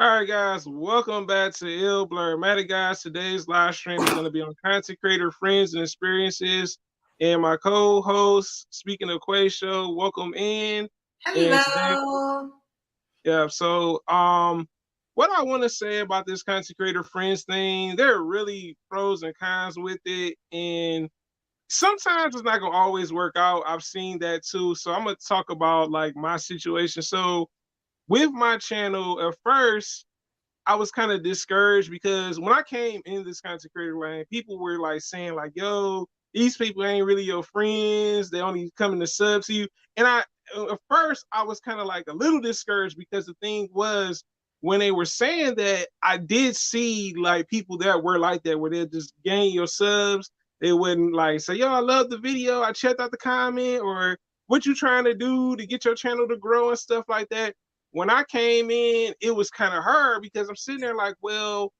All right, guys, welcome back to Ill Blurmatic, guys. Today's live stream is going to be on content creator friends and experiences. And my co-host, speaking of Quay Show, welcome in. And today, Hello. yeah. What I want to say about this content creator friends thing, there are really pros and cons with it, and sometimes it's not gonna always work out. I've seen that too. So I'm gonna talk about like my situation. So with my channel, at first I was kind of discouraged because when I came in this content creator lane, people were like saying like, "Yo, these people ain't really your friends. They only coming to sub to you." And at first, I was kind of like a little discouraged because the thing was when they were saying that, I did see like people that were like that, where they just gain your subs. They wouldn't like say, "Yo, I love the video. I checked out the comment," or "What you trying to do to get your channel to grow," and stuff like that. When I came in, it was kind of hard because I'm sitting there like, well,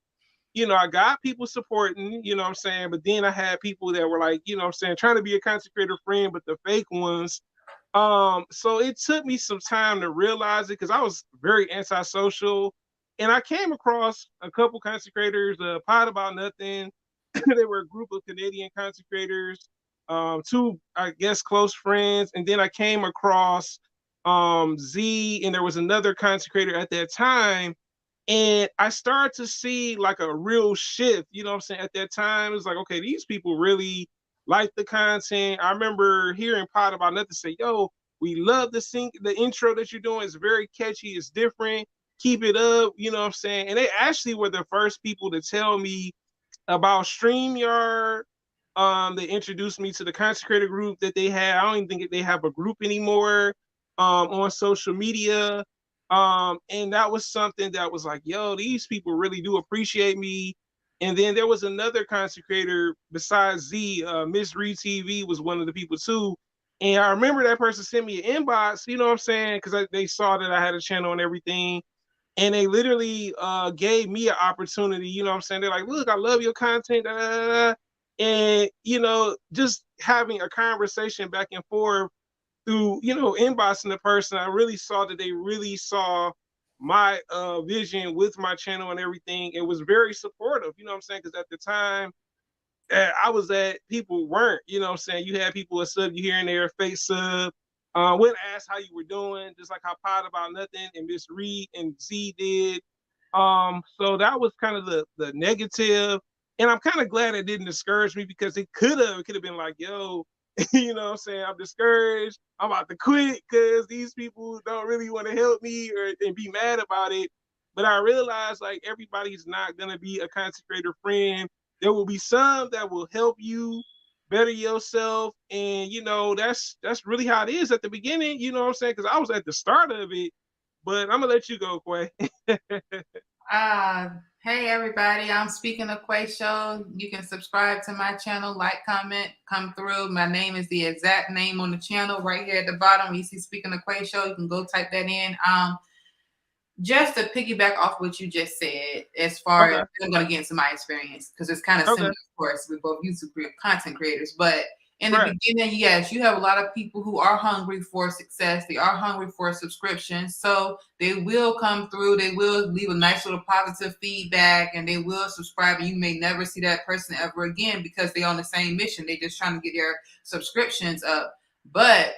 I got people supporting, what I'm saying? But then I had people that were like, what I'm saying, trying to be a content creator friend, but the fake ones. So it took me some time to realize it because I was very antisocial. And I came across a couple content creators, Pod About Nothing. They were a group of Canadian content creators, two, I guess, close friends. And then I came across Z, and there was another content creator at that time. And I started to see like a real shift, you know what I'm saying? At that time, it was like, okay, these people really like the content. I remember hearing Pod About Nothing say, "Yo, we love the intro that you're doing. It's very catchy, it's different. Keep it up," you know what I'm saying? And they actually were the first people to tell me about StreamYard. They introduced me to the content creator group that they had. I don't even think they have a group anymore on social media. And that was something that was like, yo, these people really do appreciate me. And then there was another content creator besides Z, Miss Reed TV was one of the people too. And I remember that person sent me an inbox, you know what I'm saying? Because they saw that I had a channel and everything. And they literally gave me an opportunity, you know what I'm saying? They're like, "Look, I love your content." Da, da, da, da. And, just having a conversation back and forth through, inboxing the person, I really saw that they really saw my vision with my channel and everything. It was very supportive, you know what I'm saying? Because at the time I was at, people weren't, you know what I'm saying? You had people a sub you here and there, fake sub. Wouldn't ask how you were doing, just like how Pod About Nothing and Miss Reed and Z did. So that was kind of the negative. And I'm kind of glad it didn't discourage me because it could have been like, yo, you know what I'm saying? I'm discouraged. I'm about to quit because these people don't really want to help me and be mad about it. But I realized like everybody's not gonna be a content creator friend. There will be some that will help you better yourself, and that's really how it is at the beginning. You know what I'm saying? Because I was at the start of it, but I'm gonna let you go, Quay. Uh, hey everybody, I'm speaking of Quay Show. You can subscribe to my channel, like, comment, come through. My name is the exact name on the channel right here at the bottom. You see Speaking of Quay Show, you can go type that in. Just to piggyback off what you just said, as far Okay. as I'm going to get into my experience, because it's kind of Okay. similar, of course, we're both YouTube content creators. But in the Right. beginning, yes, you have a lot of people who are hungry for success. They are hungry for a subscription. So they will come through, they will leave a nice little positive feedback, and they will subscribe. And you may never see that person ever again because they're on the same mission. They're just trying to get their subscriptions up. But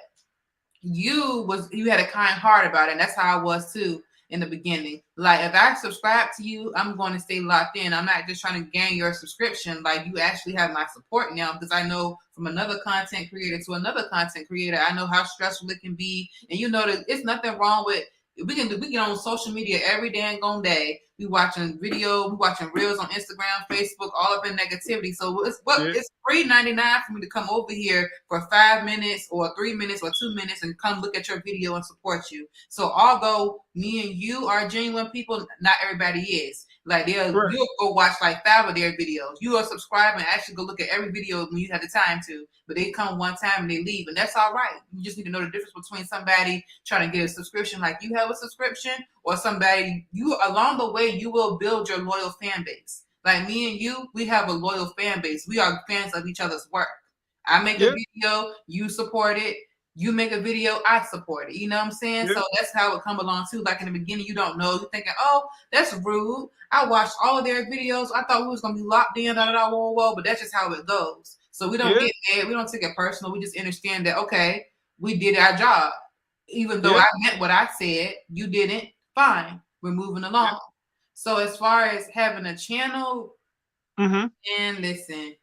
you had a kind heart about it, and that's how I was too in the beginning. Like, if I subscribe to you, I'm going to stay locked in. I'm not just trying to gain your subscription. Like, you actually have my support now, because I know from another content creator to another content creator, I know how stressful it can be. And you know that it's nothing wrong with, we get on social media every dang on day. We watching reels on Instagram, Facebook, all up in negativity. So it's Yeah. $3.99 for me to come over here for 5 minutes or 3 minutes or 2 minutes and come look at your video and support you. So although me and you are genuine people, not everybody is. Like, Right. you'll go watch like 5 of their videos. You will subscribe and actually go look at every video when you have the time to. But they come one time and they leave, and that's all right. You just need to know the difference between somebody trying to get a subscription like you have a subscription, or somebody, you along the way, you will build your loyal fan base. Like me and you, we have a loyal fan base. We are fans of each other's work. I make a Yeah. video, you support it. You make a video, I support it. You know what I'm saying? Yeah. So that's how it come along too. Like in the beginning, you don't know. You're thinking, oh, that's rude. I watched all of their videos. I thought we was gonna be locked in, whoa. But that's just how it goes. So we don't Yeah. get mad. We don't take it personal. We just understand that, okay, we did our job. Even though Yeah. I meant what I said, you didn't. Fine. We're moving along. Yeah. So as far as having a channel, Mm-hmm. and listen,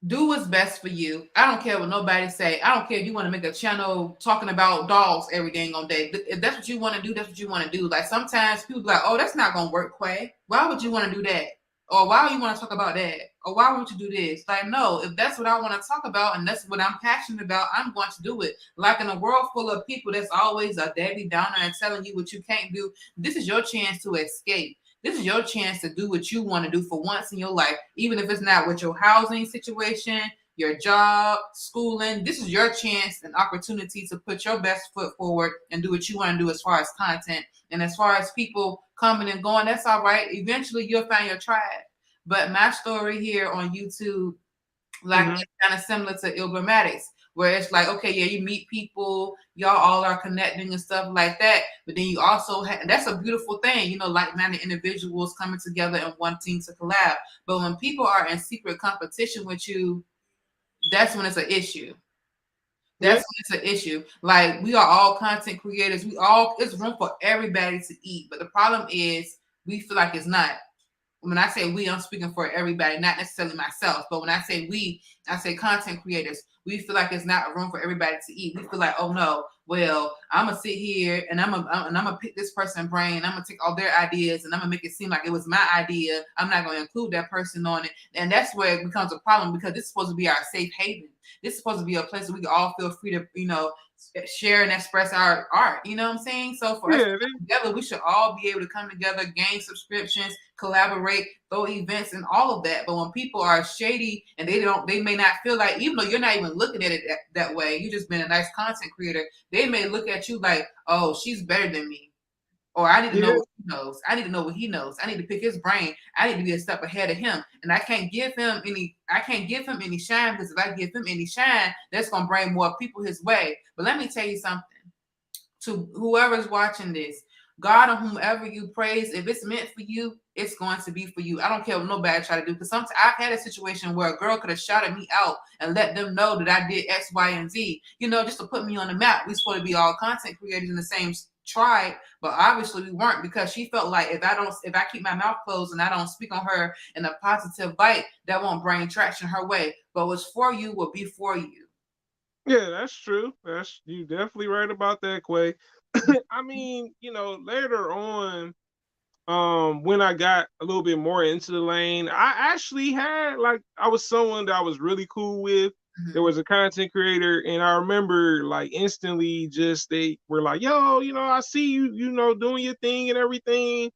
do what's best for you. I don't care what nobody say. I don't care if you want to make a channel talking about dogs every day on day. If that's what you want to do, that's what you want to do. Like sometimes people be like, oh, that's not gonna work, Quay. Why would you want to do that? Or why would you want to talk about that? Or why would you do this? Like, no, if that's what I want to talk about and that's what I'm passionate about, I'm going to do it. Like in a world full of people that's always a Debbie Downer and telling you what you can't do, this is your chance to escape. This is your chance to do what you want to do for once in your life, even if it's not with your housing situation, your job, schooling. This is your chance and opportunity to put your best foot forward and do what you want to do as far as content. And as far as people coming and going, that's all right. Eventually you'll find your tribe. But my story here on YouTube, like it's kind of similar to Ilbramatics, where it's like, okay, yeah, you meet people, y'all all are connecting and stuff like that. But then you also have, that's a beautiful thing, you know, like-minded individuals coming together and wanting to collab. But when people are in secret competition with you, that's when it's an issue. That's when it's an issue. Like we are all content creators. It's room for everybody to eat. But the problem is we feel like it's not. When I say we, I'm speaking for everybody, not necessarily myself. But when I say we, I say content creators. We feel like it's not a room for everybody to eat. We feel like, oh no, well, I'm gonna sit here and I'm gonna pick this person's brain. I'm gonna take all their ideas and I'm gonna make it seem like it was my idea. I'm not gonna include that person on it, and that's where it becomes a problem because this is supposed to be our safe haven. This is supposed to be a place where we can all feel free to, you know, share and express our art. You know what I'm saying? So for us to come together, we should all be able to come together, gain subscriptions, collaborate, throw events, and all of that. But when people are shady and they may not feel like, even though you're not even looking at it that way, you just been a nice content creator, they may look at you like, oh, she's better than me. Or I need to know what he knows. I need to know what he knows. I need to pick his brain. I need to be a step ahead of him. And I can't give him any shine, because if I give him any shine, that's gonna bring more people his way. But let me tell you something. To whoever's watching this, God or whomever you praise, if it's meant for you, it's going to be for you. I don't care what nobody try to do. Because sometimes I've had a situation where a girl could have shouted me out and let them know that I did X, Y, and Z, you know, just to put me on the map. We're supposed to be all content creators in the same tribe, but obviously we weren't, because she felt like if I keep my mouth closed and I don't speak on her in a positive light, that won't bring traction her way. But what's for you will be for you. Yeah, that's true. That's you definitely right about that, Quay. I mean, you know, later on, when I got a little bit more into the lane, I actually had like I was someone that I was really cool with. There was a content creator, and I remember like instantly just they were like, yo, you know, I see you, you know, doing your thing and everything.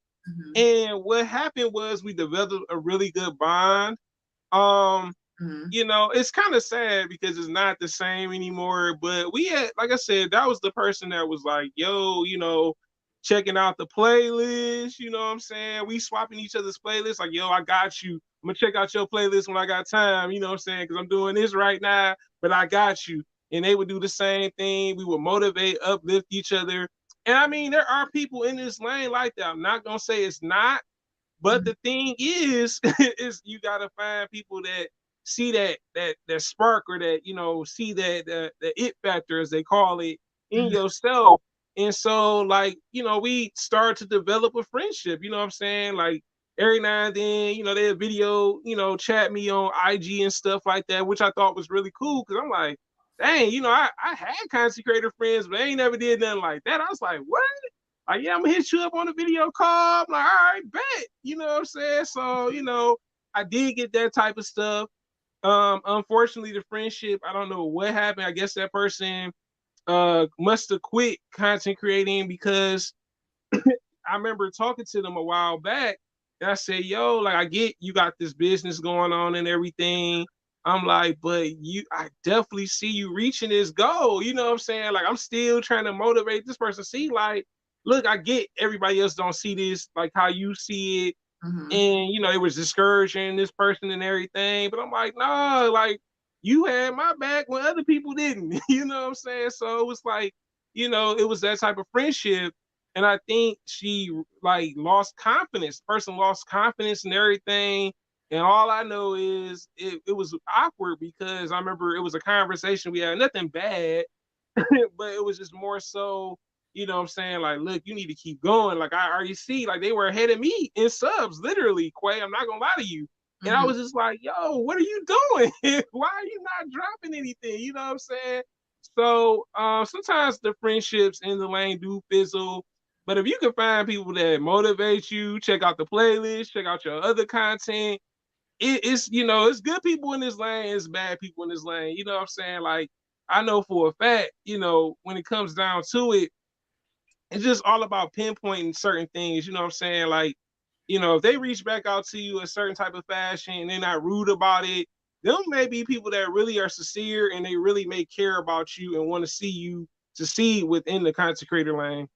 And what happened was we developed a really good bond. You know, it's kind of sad because it's not the same anymore. But we had, like I said, that was the person that was like, yo, you know, checking out the playlist. You know what I'm saying? We swapping each other's playlists. Like, yo, I got you. I'm gonna check out your playlist when I got time. You know what I'm saying? Because I'm doing this right now, but I got you. And they would do the same thing. We would motivate, uplift each other. And I mean, there are people in this lane like that. I'm not gonna say it's not, but the thing is, is you gotta find people that see that spark, or that, you know, see that the it factor, as they call it, in yourself. And so, like, you know, we start to develop a friendship. You know what I'm saying? Like every now and then, you know, they'll video, you know, chat me on IG and stuff like that, which I thought was really cool, because I'm like, dang, you know, I had content creator friends, but they ain't never did nothing like that. I was like, what? Like, yeah, I'm gonna hit you up on a video call. I'm like, all right, bet. You know what I'm saying? So, you know, I did get that type of stuff. Unfortunately, the friendship, I don't know what happened. I guess that person must have quit content creating, because I remember talking to them a while back, and I said, yo, like, I get you got this business going on and everything. I'm like, but I definitely see you reaching this goal. You know what I'm saying? Like, I'm still trying to motivate this person. See, like, look, I get everybody else don't see this like how you see it. And, you know, it was discouraging this person and everything. But I'm like, no, like, you had my back when other people didn't. You know what I'm saying? So it was like, it was that type of friendship. And I think she like lost confidence. Person lost confidence and everything. And all I know is it was awkward because I remember it was a conversation we had, nothing bad, but it was just more so, what I'm saying, like, look, you need to keep going. Like I already see, like they were ahead of me in subs, literally, Quay. I'm not gonna lie to you. And I Mhm. was just like, yo, what are you doing? Why are you not dropping anything? You know what I'm saying? So sometimes the friendships in the lane do fizzle. But if you can find people that motivate you, check out the playlist, check out your other content, it's good people in this lane, it's bad people in this lane. You know what I'm saying? Like I know for a fact, when it comes down to it, it's just all about pinpointing certain things. You know what I'm saying? Like, if they reach back out to you a certain type of fashion and they're not rude about it, them may be people that really are sincere and they really may care about you and want to see you succeed within the content creator lane.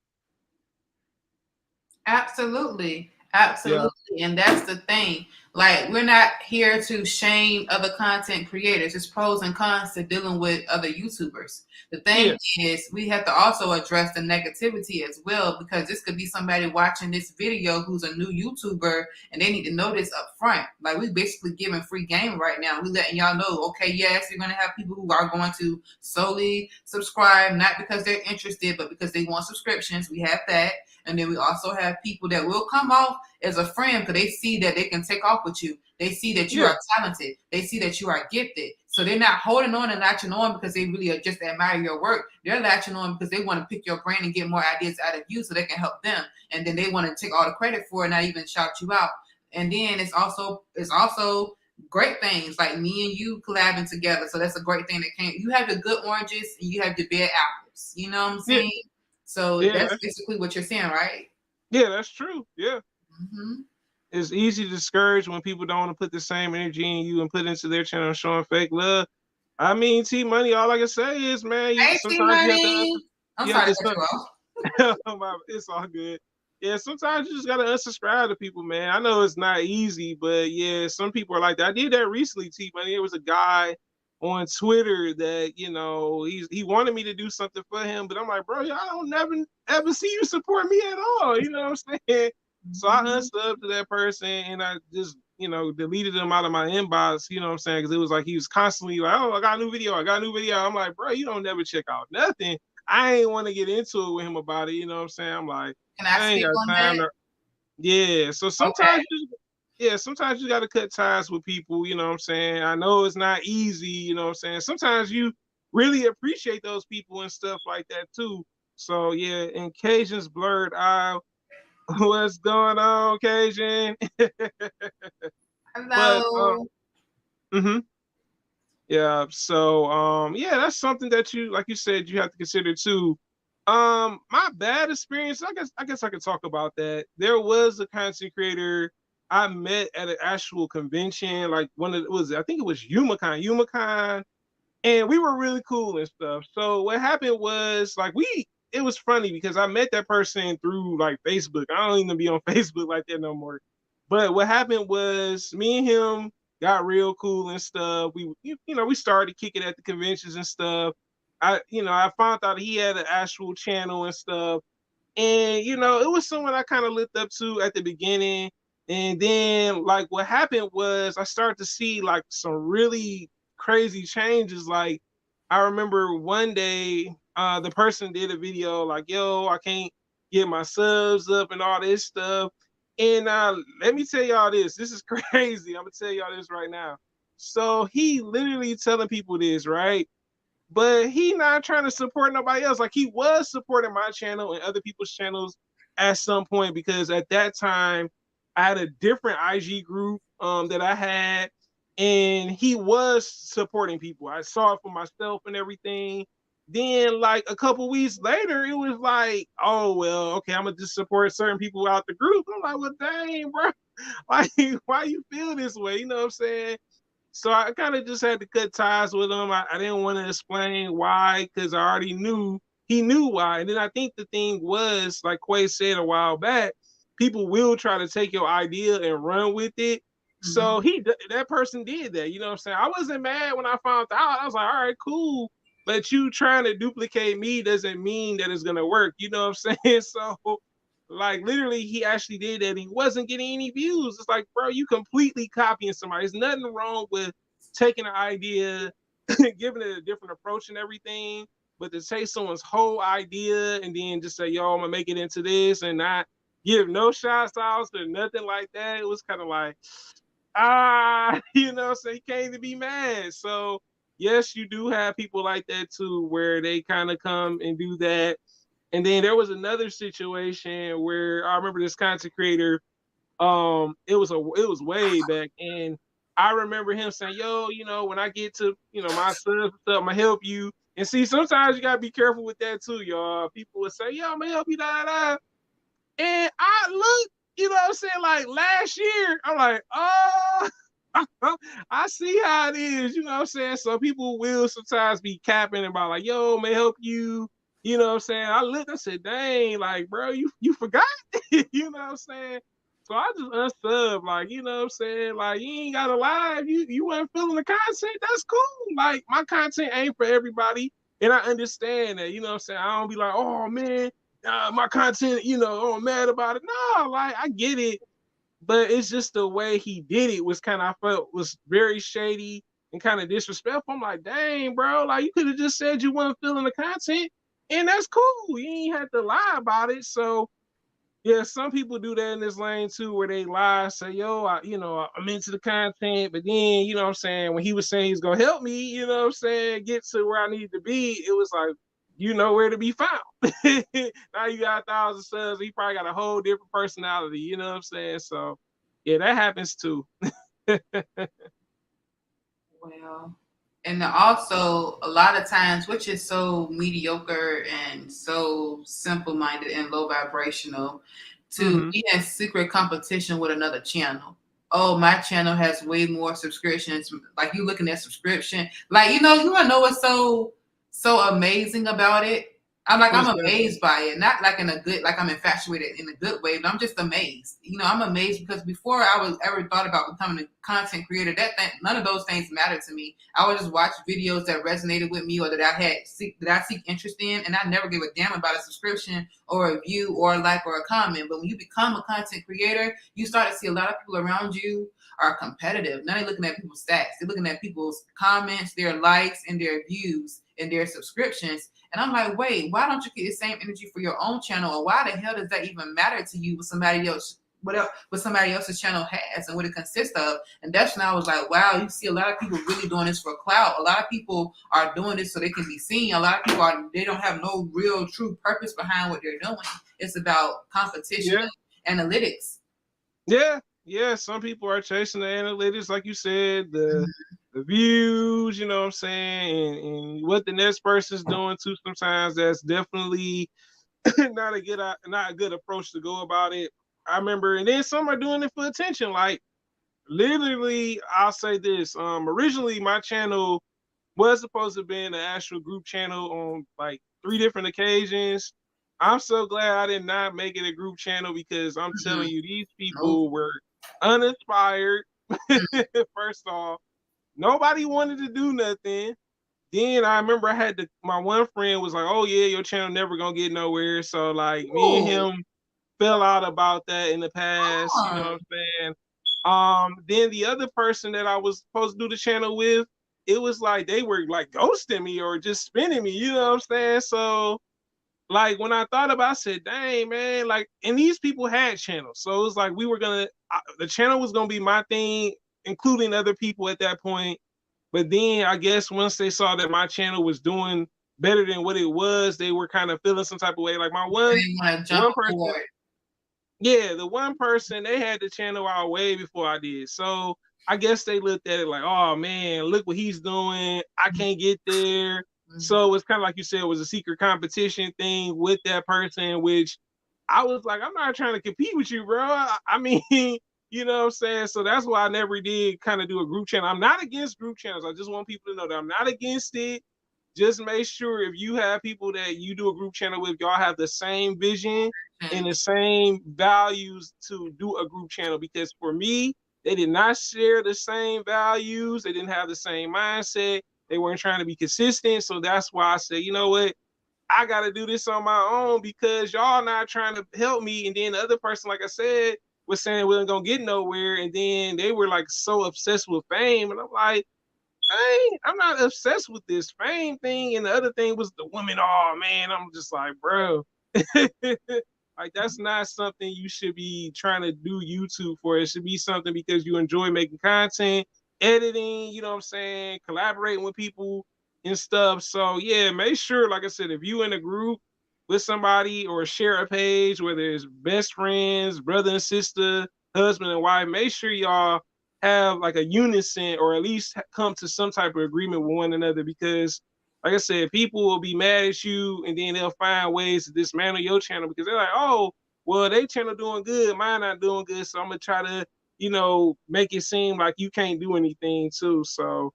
Absolutely. Yeah. Absolutely. And that's the thing. Like, we're not here to shame other content creators. It's pros and cons to dealing with other YouTubers. The Yeah. thing is, we have to also address the negativity as well, because this could be somebody watching this video who's a new YouTuber and they need to know this up front. Like, we basically giving free game right now. We letting y'all know, okay, yes, you're going to have people who are going to solely subscribe, not because they're interested, but because they want subscriptions. We have that. And then we also have people that will come off as a friend because they see that they can take off with you. They see that you Yeah. are talented. They see that you are gifted. So they're not holding on and latching on because they really just admire your work. They're latching on because they want to pick your brain and get more ideas out of you so they can help them. And then they want to take all the credit for it, not even shout you out. And then it's also great things like me and you collabing together. So that's a great thing that came. You have the good oranges and you have the bad apples. You know what I'm Yeah. saying? So Yeah. that's basically what you're saying, right? Yeah, that's true. Yeah. Mm-hmm. It's easy to discourage when people don't want to put the same energy in you and put into their channel showing fake love. I mean, T Money, all I can say is, man, Hey, T sometimes you have to, Money. I'm you have sorry to, to cut you off. it's all good. Yeah, sometimes you just gotta unsubscribe to people, man. I know it's not easy, but yeah, some people are like that. I did that recently, T Money. There was a guy on Twitter that he wanted me to do something for him, but I'm like, bro, I don't never ever see you support me at all. You know what I'm saying? So I Mm-hmm. unsubbed to that person and I just deleted him out of my inbox. You know what I'm saying? Because it was like he was constantly like, oh, I got a new video, I got a new video. I'm like, bro, you don't never check out nothing. I ain't want to get into it with him about it. You know what I'm saying? I'm like, Can I I ain't speak got on time that? to. Yeah. So Okay. sometimes you got to cut ties with people. You know what I'm saying? I know it's not easy. You know what I'm saying? Sometimes you really appreciate those people and stuff like that too. So yeah, in Cajun's blurred eye, what's going on, Cajun? But Hello. mhm. Yeah. So yeah, that's something that you like you said you have to consider too. My bad experience, I guess I could talk about that. There was a content creator I met at an actual convention, like one of it was I think it was YumaCon, and we were really cool and stuff. So what happened was like it was funny because I met that person through like Facebook. I don't even be on Facebook like that no more. But what happened was me and him got real cool and stuff. We started kicking at the conventions and stuff. I found out he had an actual channel and stuff. And it was someone I kind of looked up to at the beginning. And then like what happened was I started to see like some really crazy changes. Like I remember one day the person did a video like, yo, I can't get my subs up and all this stuff. And let me tell y'all this. This is crazy. I'm gonna tell y'all this right now. So he literally telling people this, right? But he not trying to support nobody else. Like he was supporting my channel and other people's channels at some point because at that time I had a different IG group that I had, and he was supporting people. I saw it for myself and everything. Then like a couple weeks later, it was like, oh well, okay, I'm gonna just support certain people out the group. I'm like, well, dang, bro, like why you feel this way? You know what I'm saying? So I kind of just had to cut ties with him. I didn't want to explain why because I already knew he knew why. And then I think the thing was, like Quay said a while back, people will try to take your idea and run with it. So that person did that. You know what I'm saying? I wasn't mad when I found out. I was like, all right, cool. But you trying to duplicate me doesn't mean that it's gonna work. You know what I'm saying? So like literally he actually did that and he wasn't getting any views. It's like, bro, you completely copying somebody. There's nothing wrong with taking an idea, giving it a different approach and everything. But to take someone's whole idea and then just say, yo, I'm gonna make it into this and not give no shots outs or nothing like that. It was kind of like, you know, so you can't even be mad. So yes, you do have people like that too, where they kind of come and do that. And then there was another situation where I remember this content creator. It was way back, and I remember him saying, "Yo, you know, when I get to my subs stuff, I'm gonna help you." And see, sometimes you gotta be careful with that too, y'all. People would say, "Yo, I'm gonna help you," da da. And I look, you know what I'm saying, like last year, I'm like, oh, I see how it is, you know what I'm saying? So people will sometimes be capping about like, yo, may help you, you know what I'm saying? I looked, I said, dang, like, bro, you forgot, you know what I'm saying? So I just unsub, like, you know what I'm saying? Like, you ain't gotta lie. You weren't feeling the content, that's cool. Like, my content ain't for everybody. And I understand that, you know what I'm saying? I don't be like, oh man, my content, you know, oh, I'm mad about it. No, like I get it, but it's just the way he did it was kind of I felt was very shady and kind of disrespectful. I'm like, dang, bro, like you could have just said you weren't feeling the content, and that's cool. You ain't had to lie about it. So yeah, some people do that in this lane too, where they lie, say, yo, I'm into the content, but then, you know what I'm saying, when he was saying he's gonna help me, you know what I'm saying, get to where I need to be, it was like, you know where to be found. Now you got 1,000 subs, he probably got a whole different personality, you know what I'm saying? So yeah, that happens too. Well, and also a lot of times, which is so mediocre and so simple-minded and low vibrational, to be in secret competition with another channel. Oh, my channel has way more subscriptions. Like you looking at subscription, like you wanna know what's so amazing about it. I'm amazed by it, not like in a good, like I'm infatuated in a good way, but I'm just amazed. I'm amazed because before I was ever thought about becoming a content creator, none of those things mattered to me. I would just watch videos that resonated with me or that I seek interest in, and I never gave a damn about a subscription or a view or a like or a comment. But when you become a content creator, you start to see a lot of people around you are competitive. Now they're looking at people's stats, they're looking at people's comments, their likes, and their views and their subscriptions. And I'm like, wait, why don't you get the same energy for your own channel? Or why the hell does that even matter to you with somebody else? What somebody else's channel has and what it consists of? And that's when I was like, wow, you see a lot of people really doing this for clout. A lot of people are doing this so they can be seen. A lot of people they don't have no real true purpose behind what they're doing. It's about competition and analytics. Yeah. Some people are chasing the analytics, like you said, the views, you know what I'm saying, and what the next person's doing too. Sometimes that's definitely not a good approach to go about it. I remember, and then some are doing it for attention. Like literally, I'll say this. Originally my channel was supposed to be an actual group channel on like 3 different occasions. I'm so glad I did not make it a group channel because I'm telling you, these people were uninspired. First off, nobody wanted to do nothing. Then I remember my one friend was like, oh yeah, your channel never gonna get nowhere. So like me and him fell out about that in the past, you know what I'm saying? Then the other person that I was supposed to do the channel with, it was like they were like ghosting me or just spinning me, you know what I'm saying? So like when I thought about it, I said, dang man, like, and these people had channels. So it was like the channel was gonna be my thing, including other people at that point. But then I guess once they saw that my channel was doing better than what it was, they were kind of feeling some type of way. Like my one person, the one person, they had the channel out way before I did. So I guess they looked at it like, oh man, look what he's doing. I can't get there. So it's kind of like you said, it was a secret competition thing with that person, which I was like, I'm not trying to compete with you, bro. I mean, you know what I'm saying? So that's why I never did kind of do a group channel. I'm not against group channels. I just want people to know that I'm not against it. Just make sure if you have people that you do a group channel with, y'all have the same vision and the same values to do a group channel. Because for me, They did not share the same values. They didn't have the same mindset. They weren't trying to be consistent. So that's why I said, you know what? I got to do this on my own because y'all not trying to help me. And then the other person, like I said, was saying we weren't going to get nowhere. And then they were like so obsessed with fame. And I'm like, I'm not obsessed with this fame thing. And the other thing was the woman. Oh, man. I'm just like, bro. Like, that's not something you should be trying to do YouTube for. It should be something because you enjoy making content, editing, you know what I'm saying, collaborating with people and stuff. So yeah, make sure, like I said, if you in a group with somebody or share a page, whether it's best friends, brother and sister, husband and wife, make sure y'all have like a unison or at least come to some type of agreement with one another because like I said, people will be mad at you and then they'll find ways to dismantle your channel because they're like, oh, well, they channel doing good, mine not doing good. So I'm gonna try to, make it seem like you can't do anything too. So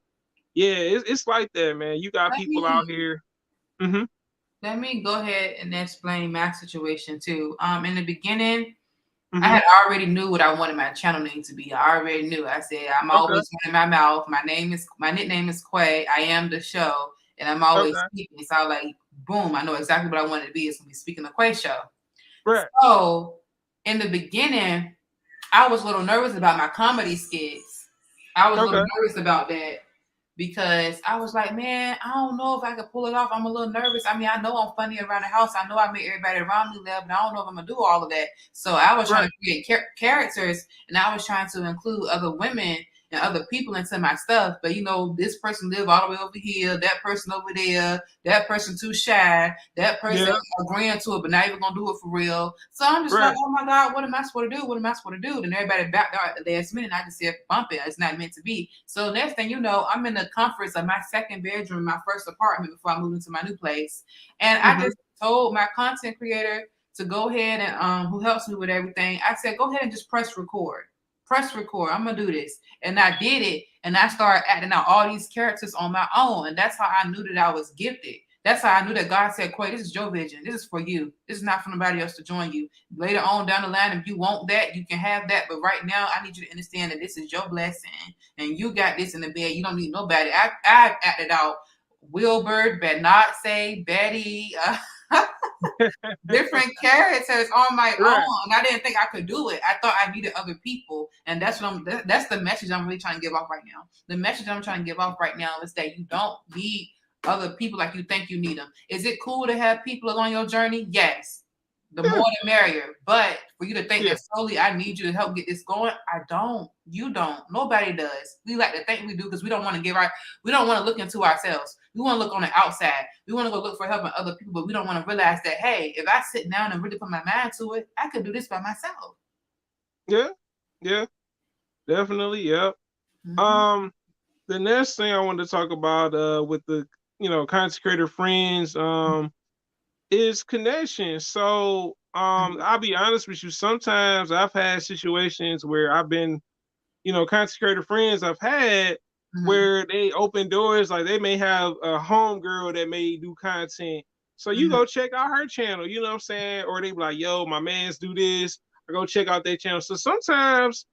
yeah, it's like that, man. You got people out here. Mm-hmm. Let me go ahead and explain my situation too. In the beginning, Mm-hmm. I had already knew what I wanted my channel name to be. I already knew. I said I'm always running my mouth. My nickname is Quay. I am the show, and I'm always speaking. So I was like, boom, I know exactly what I want it to be. It's gonna be Speaking the Quay Show. Right. So in the beginning, I was a little nervous about my comedy skits. I was a little nervous about that. Because I was like, man, I don't know if I could pull it off. I'm a little nervous. I mean, I know I'm funny around the house. I know I make everybody around me laugh, but I don't know if I'm going to do all of that. So I was trying to create characters, and I was trying to include other women and other people into my stuff. But, this person live all the way over here, that person over there, that person too shy, that person agreeing to it, but not even going to do it for real. So I'm just like, oh, my God, what am I supposed to do? What am I supposed to do? Then everybody backed out at the last minute, and I just said, bump it. It's not meant to be. So next thing you know, I'm in the comforts of my second bedroom, my first apartment before I moved into my new place. And I just told my content creator to go ahead and who helps me with everything. I said, go ahead and just press record. Press record. I'm gonna do this. And I did it. And I started acting out all these characters on my own. And that's how I knew that I was gifted. That's how I knew that God said, Quay, this is your vision. This is for you. This is not for nobody else to join you. Later on down the line, if you want that, you can have that. But right now, I need you to understand that this is your blessing. And you got this in the bed. You don't need nobody. I've acted out Wilbert, Benazze, Betty, different characters on my own. And I didn't think I could do it. I thought I needed other people. And that's the message I'm really trying to give off right now. The message I'm trying to give off right now is that you don't need other people like you think you need them. Is it cool to have people along your journey? Yes. The more the merrier. But for you to think that solely I need you to help get this going, I don't. You don't. Nobody does. We like to think we do because we don't want to look into ourselves. We want to look on the outside. We want to go look for help in other people, but we don't want to realize that, hey, if I sit down and really put my mind to it, I could do this by myself. Yeah. Yeah. Definitely. Yeah. The next thing I wanted to talk about with the content creator friends is connection. So I'll be honest with you, sometimes I've had situations where I've been content creator friends I've had where they open doors, like they may have a homegirl that may do content, so you go check out her channel, you know what I'm saying, or they be like, yo, my mans do this, I go check out their channel. So sometimes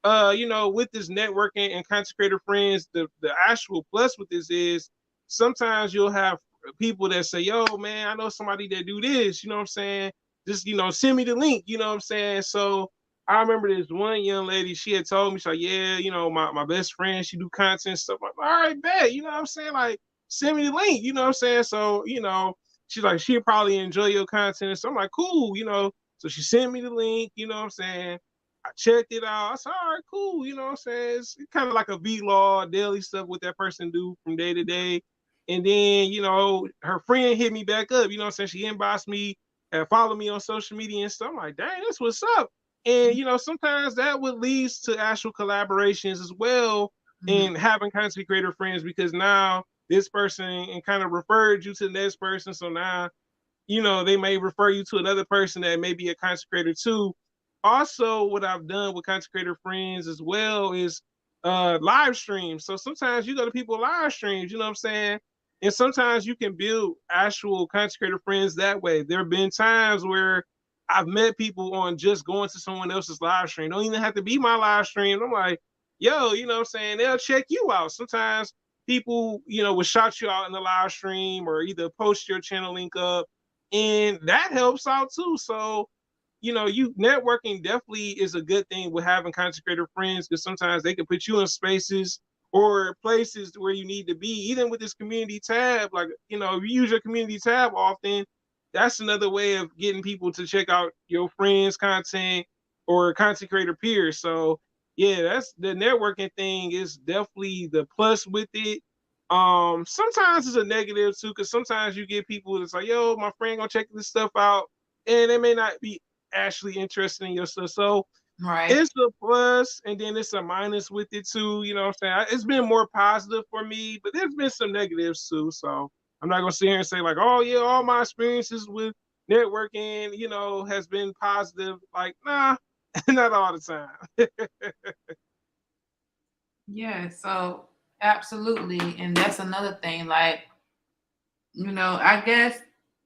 with this networking and content creator friends, the actual plus with this is sometimes you'll have people that say, yo, man, I know somebody that do this, you know what I'm saying? Just, send me the link, you know what I'm saying? So I remember this one young lady, she had told me, she's like, yeah, my best friend, she do content stuff. I'm like, all right, bet, you know what I'm saying? Like, send me the link, you know what I'm saying? So, she's like, she'll probably enjoy your content. So I'm like, cool, So she sent me the link, you know what I'm saying? I checked it out. I said, all right, cool. You know what I'm saying? It's kind of like a vlog, daily stuff what that person do from day to day. And then, her friend hit me back up. You know what I'm saying? She inboxed me and followed me on social media and stuff. I'm like, dang, that's what's up. And, sometimes that would lead to actual collaborations as well and having content creator friends because now this person and kind of referred you to the next person. So now, they may refer you to another person that may be a content creator too. Also, what I've done with content creator friends as well is live streams. So sometimes you go to people live streams, you know what I'm saying? And sometimes you can build actual content creator friends that way. There have been times where I've met people on just going to someone else's live stream. Don't even have to be my live stream. I'm like, yo, you know what I'm saying? They'll check you out. Sometimes people, will shout you out in the live stream or either post your channel link up, and that helps out too. So, you networking definitely is a good thing with having content creator friends, because sometimes they can put you in spaces or places where you need to be. Even with this community tab, like, if you use your community tab often, that's another way of getting people to check out your friends' content or content creator peers. So yeah, that's the networking thing is definitely the plus with it. Sometimes it's a negative too, because sometimes you get people that's like, yo, my friend gonna check this stuff out, and they may not be actually interested in your stuff. So Right. it's a plus, and then it's a minus with it too. You know what I'm saying? It's been more positive for me, but there's been some negatives too. So I'm not gonna sit here and say like, oh yeah, all my experiences with networking, has been positive. Like, nah, not all the time. Yeah, so absolutely. And that's another thing. Like, I guess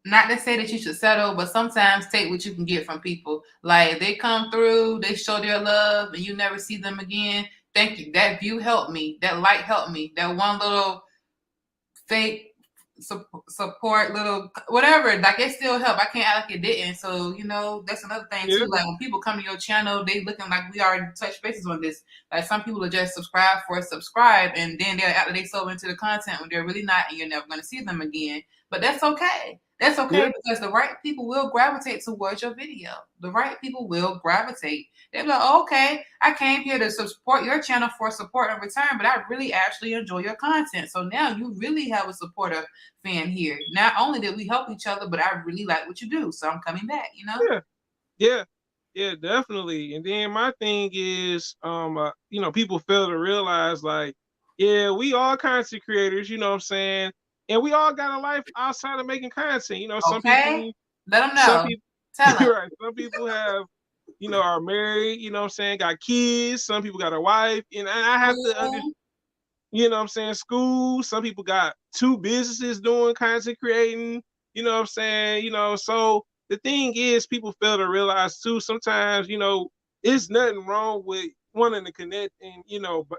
not to say that you should settle, but sometimes take what you can get from people. Like they come through, they show their love, and you never see them again. Thank you. That view helped me. That like helped me. That one little fake support, little whatever, like it still helped. I can't act like it didn't. So that's another thing Yeah, too. Like when people come to your channel, they looking like we already touched bases on this. Like some people are just subscribe, and then they're after they so into the content when they're really not, and you're never going to see them again. But that's okay. That's okay yeah, because the right people will gravitate towards your video. The right people will gravitate. They're like, oh, okay, I came here to support your channel for support in return, but I really actually enjoy your content. So now you really have a supportive fan here. Not only did we help each other, but I really like what you do. So I'm coming back, yeah, yeah, yeah, definitely. And then my thing is, people fail to realize like, yeah, we all content creators. You know what I'm saying? And we all got a life outside of making content. Some Okay? people, Let them some know. people, Tell them. right? Some people have, are married. You know what I'm saying? Got kids. Some people got a wife, and I have to understand. Ooh, You know what I'm saying? School. Some people got two businesses doing content creating. You know what I'm saying? So the thing is, people fail to realize too, sometimes, it's nothing wrong with wanting to connect and,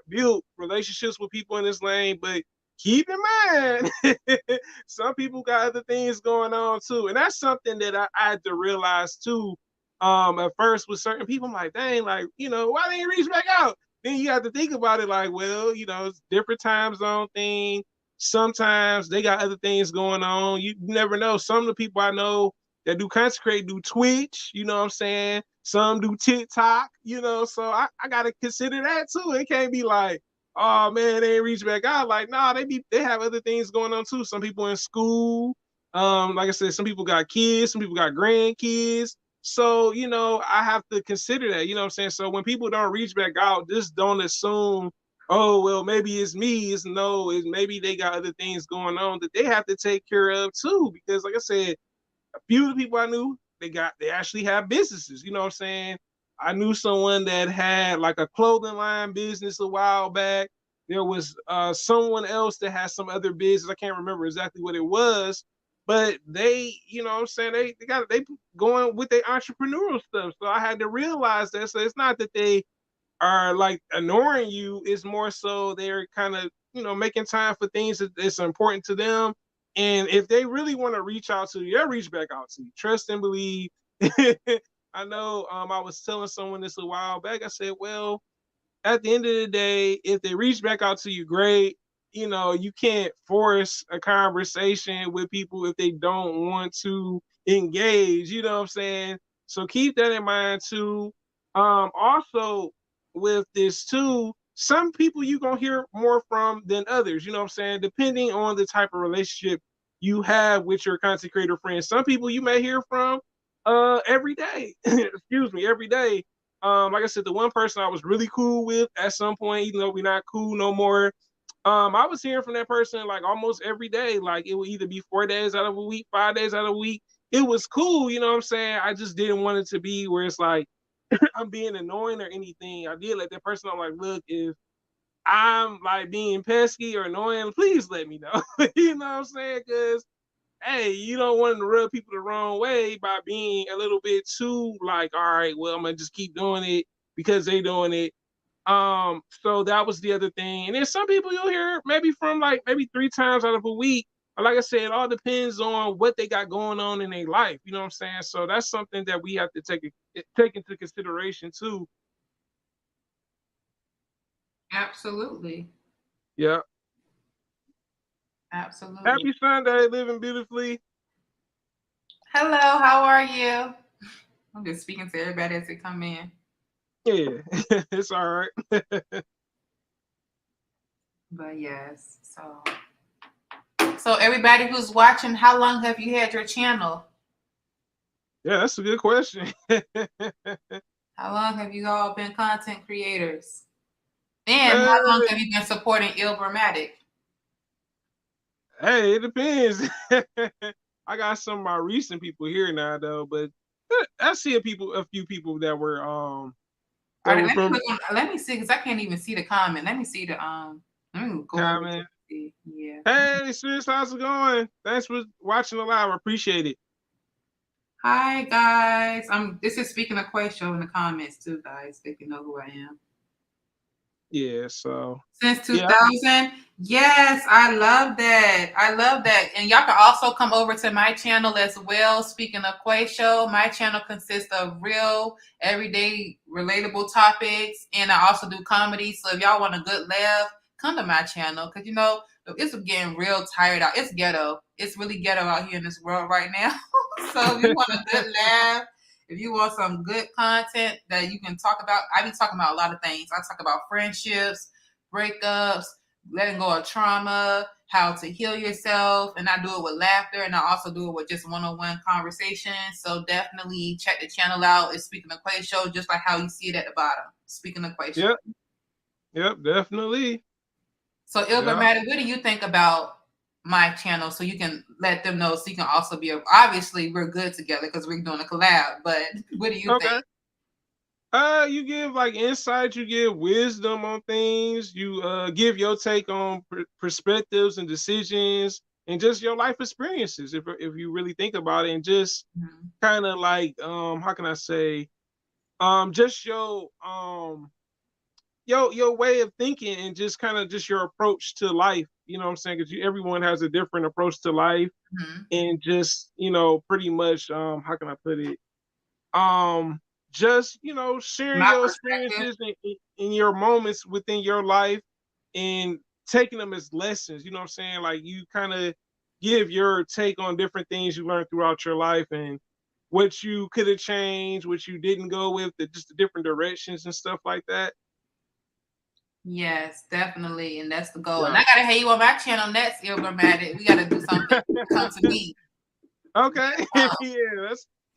build relationships with people in this lane, but keep in mind, some people got other things going on too. And that's something that I had to realize too. At first with certain people, I'm like, dang, like, why didn't you reach back out? Then you have to think about it like, well, it's different time zone thing. Sometimes they got other things going on. You never know. Some of the people I know that do content do Twitch, you know what I'm saying? Some do TikTok, so I gotta consider that too. It can't be like, oh man, they ain't reach back out. Like, nah, they have other things going on too. Some people in school. Like I said, some people got kids, some people got grandkids. So, I have to consider that, you know what I'm saying? So when people don't reach back out, just don't assume, oh, well, maybe it's me. It's no, it's maybe they got other things going on that they have to take care of too. Because like I said, a few of the people I knew, they actually have businesses, you know what I'm saying? I knew someone that had like a clothing line business a while back. There was someone else that had some other business. I can't remember exactly what it was, but they, you know what I'm saying, they going with their entrepreneurial stuff. So I had to realize that. So it's not that they are like ignoring you, it's more so they're kind of, making time for things that's important to them. And if they really want to reach out to you, they'll reach back out to you. Trust and believe. I know I was telling someone this a while back. I said, well, at the end of the day, if they reach back out to you, great. You can't force a conversation with people if they don't want to engage. You know what I'm saying? So keep that in mind too. Also with this too, some people you're gonna hear more from than others. You know what I'm saying? Depending on the type of relationship you have with your content creator friends. Some people you may hear from every day. Excuse me, every day. Like I said, the one person I was really cool with at some point, even though we're not cool no more, I was hearing from that person like almost every day. Like it would either be 4 days out of a week, 5 days out of a week. It was cool, you know what I'm saying? I just didn't want it to be where it's like I'm being annoying or anything. I did let that person know, like, look, if I'm like being pesky or annoying, please let me know. You know what I'm saying? Because hey, you don't want to rub people the wrong way by being a little bit too like, all right, well, I'm gonna just keep doing it because they doing it. So that was the other thing. And then some people you'll hear maybe from like maybe 3 times out of a week. Like I said, it all depends on what they got going on in their life. You know what I'm saying? So that's something that we have to take into consideration too. Absolutely. Yeah. Absolutely. Happy Sunday, living beautifully. Hello, how are you? I'm just speaking to everybody as they come in. Yeah, it's all right. But yes, so everybody who's watching, how long have you had your channel? Yeah, that's a good question. How long have you all been content creators? And how long have you been supporting Illbramatic? Hey, it depends. I got some of my recent people here now though, but I see a few people that were All right, from let me see because I can't even see the comment. Let me see the let me go over comment. to see. Yeah. Hey, sis, how's it going? Thanks for watching the live. I appreciate it. Hi guys. This is Speaking of Quay show in the comments too, guys. They can know who I am. Yeah, so Since 2000. Yes, I love that. I love that. And y'all can also come over to my channel as well. Speaking of Quay Show, my channel consists of real, everyday, relatable topics. And I also do comedy. So if y'all want a good laugh, come to my channel. Because, you know, it's getting real tired out. It's ghetto. It's really ghetto out here in this world right now. So if you want a good laugh, if you want some good content that you can talk about, I be talking about a lot of things. I talk about friendships, breakups, letting go of trauma, how to heal yourself, and I do it with laughter, and I also do it with just one-on-one conversation. So definitely check the channel out. It's Speaking of Quay Show, just like how you see it at the bottom. Speaking of Quay Show. Yep, definitely. So Illbramatic, what do you think about my channel, so you can let them know, so you can also be obviously we're good together because we're doing a collab, but what do you think? You give like insight, you give wisdom on things, you give your take on perspectives and decisions and just your life experiences if you really think about it, and just kind of like how can I say just your way of thinking, and just kind of just your approach to life, you know what I'm saying? Because everyone has a different approach to life, and just, you know, pretty much how can I put it, just, you know, sharing your experiences in your moments within your life, and taking them as lessons, you know what I'm saying? Like, you kind of give your take on different things you learned throughout your life, and what you could have changed, what you didn't go with, just the different directions and stuff like that. Yes, definitely, and that's the goal. And I gotta have you on my channel next, Illbramatic. We gotta do something. Come to me. Okay.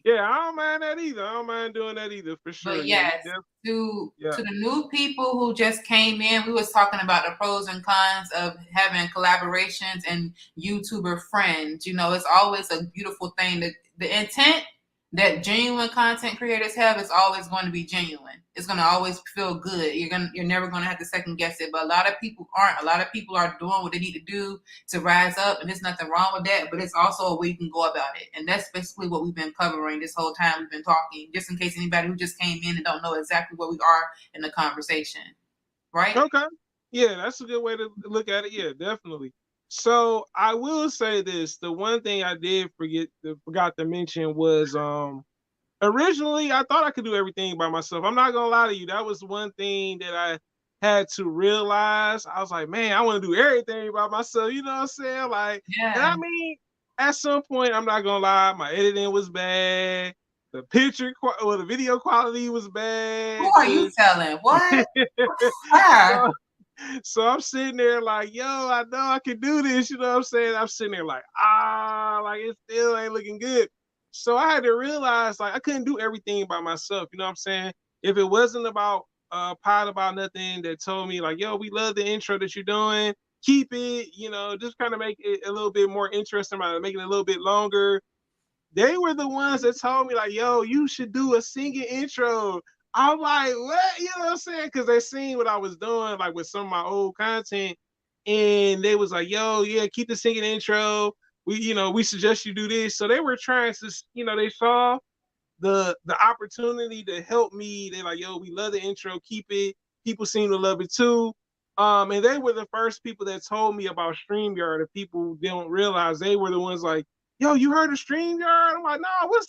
Yeah, I don't mind that either. I don't mind doing that either, for sure. But yes, to the new people who just came in, we was talking about the pros and cons of having collaborations and YouTuber friends. You know, it's always a beautiful thing. That the intent that genuine content creators have is always going to be genuine. It's going to always feel good. You're never going to have to second guess it. But a lot of people aren't. A lot of people are doing what they need to do to rise up, and there's nothing wrong with that. But it's also a way you can go about it, and that's basically what we've been covering this whole time we've been talking. Just in case anybody who just came in and don't know exactly where we are in the conversation, right? Okay. Yeah, that's a good way to look at it. Yeah, definitely. So I will say this: the one thing I did forgot to mention was originally I thought I could do everything by myself. I'm not gonna lie to you. That was one thing that I had to realize. I was like, man, I want to do everything by myself. You know what I'm saying? Like, and I mean, at some point, I'm not gonna lie, my editing was bad. The the video quality was bad. Who are you telling? What? So I'm sitting there like, yo, I know I can do this. You know what I'm saying? I'm sitting there like, like it still ain't looking good. So I had to realize like I couldn't do everything by myself. You know what I'm saying? If it wasn't about Pod About Nothing that told me like, yo, we love the intro that you're doing, keep it, you know, just kind of make it a little bit more interesting by making it a little bit longer. They were the ones that told me like, yo, you should do a singing intro. I'm like, what? You know what I'm saying? Because they seen what I was doing, like with some of my old content, and they was like, yo, yeah, keep the singing intro. we suggest you do this. So they were trying to, they saw the opportunity to help me. They're like, yo, we love the intro, keep it. People seem to love it too. And they were the first people that told me about StreamYard. If people don't realize, they were the ones like, yo, you heard of StreamYard? I'm like, nah, what's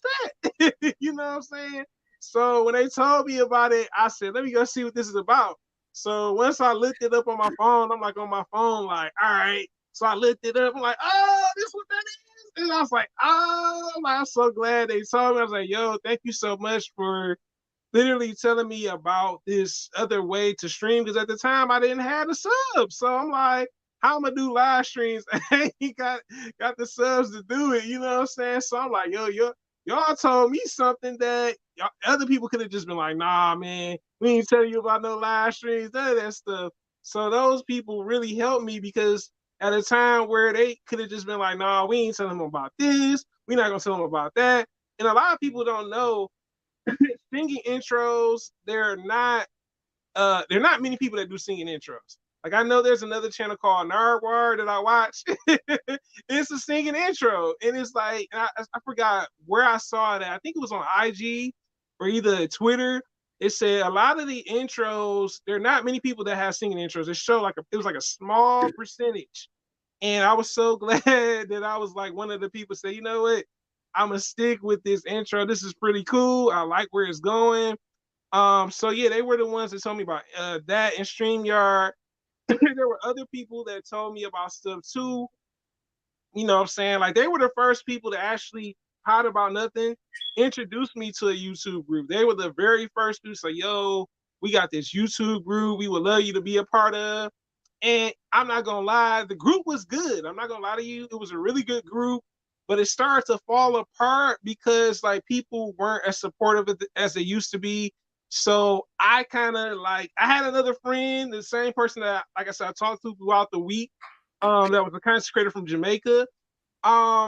that? You know what I'm saying? So when they told me about it, I said, let me go see what this is about. So once I looked it up on my phone, I'm like on my phone, like, all right. So I looked it up. I'm like, oh, this is what that is. And I was like, oh, I'm so glad they told me. I was like, yo, thank you so much for literally telling me about this other way to stream. Because at the time I didn't have the subs. So I'm like, how am I do live streams? I ain't got the subs to do it. You know what I'm saying? So I'm like, yo, y'all told me something that other people could have just been like, nah, man, we ain't telling you about no live streams, none of that stuff. So those people really helped me, because at a time where they could have just been like, nah, we ain't telling them about this. We're not going to tell them about that. And a lot of people don't know singing intros, there are not many people that do singing intros. Like, I know there's another channel called Nardwar that I watch. It's a singing intro. And it's like, I forgot where I saw that. I think it was on IG or either Twitter. It said a lot of the intros, there are not many people that have singing intros. It was like a small percentage. And I was so glad that I was like one of the people say, you know what? I'm gonna stick with this intro. This is pretty cool. I like where it's going. So yeah, they were the ones that told me about that and StreamYard. There were other people that told me about stuff too. You know what I'm saying? Like, they were the first people to actually Hot About Nothing introduced me to a YouTube group. They were the very first people to say, yo, we got this YouTube group we would love you to be a part of. And I'm not gonna lie, the group was good. I'm not gonna lie to you. It was a really good group, but it started to fall apart because like people weren't as supportive as they used to be. So I kind of like, I had another friend, the same person that, like I said, I talked to throughout the week. That was a content creator from Jamaica.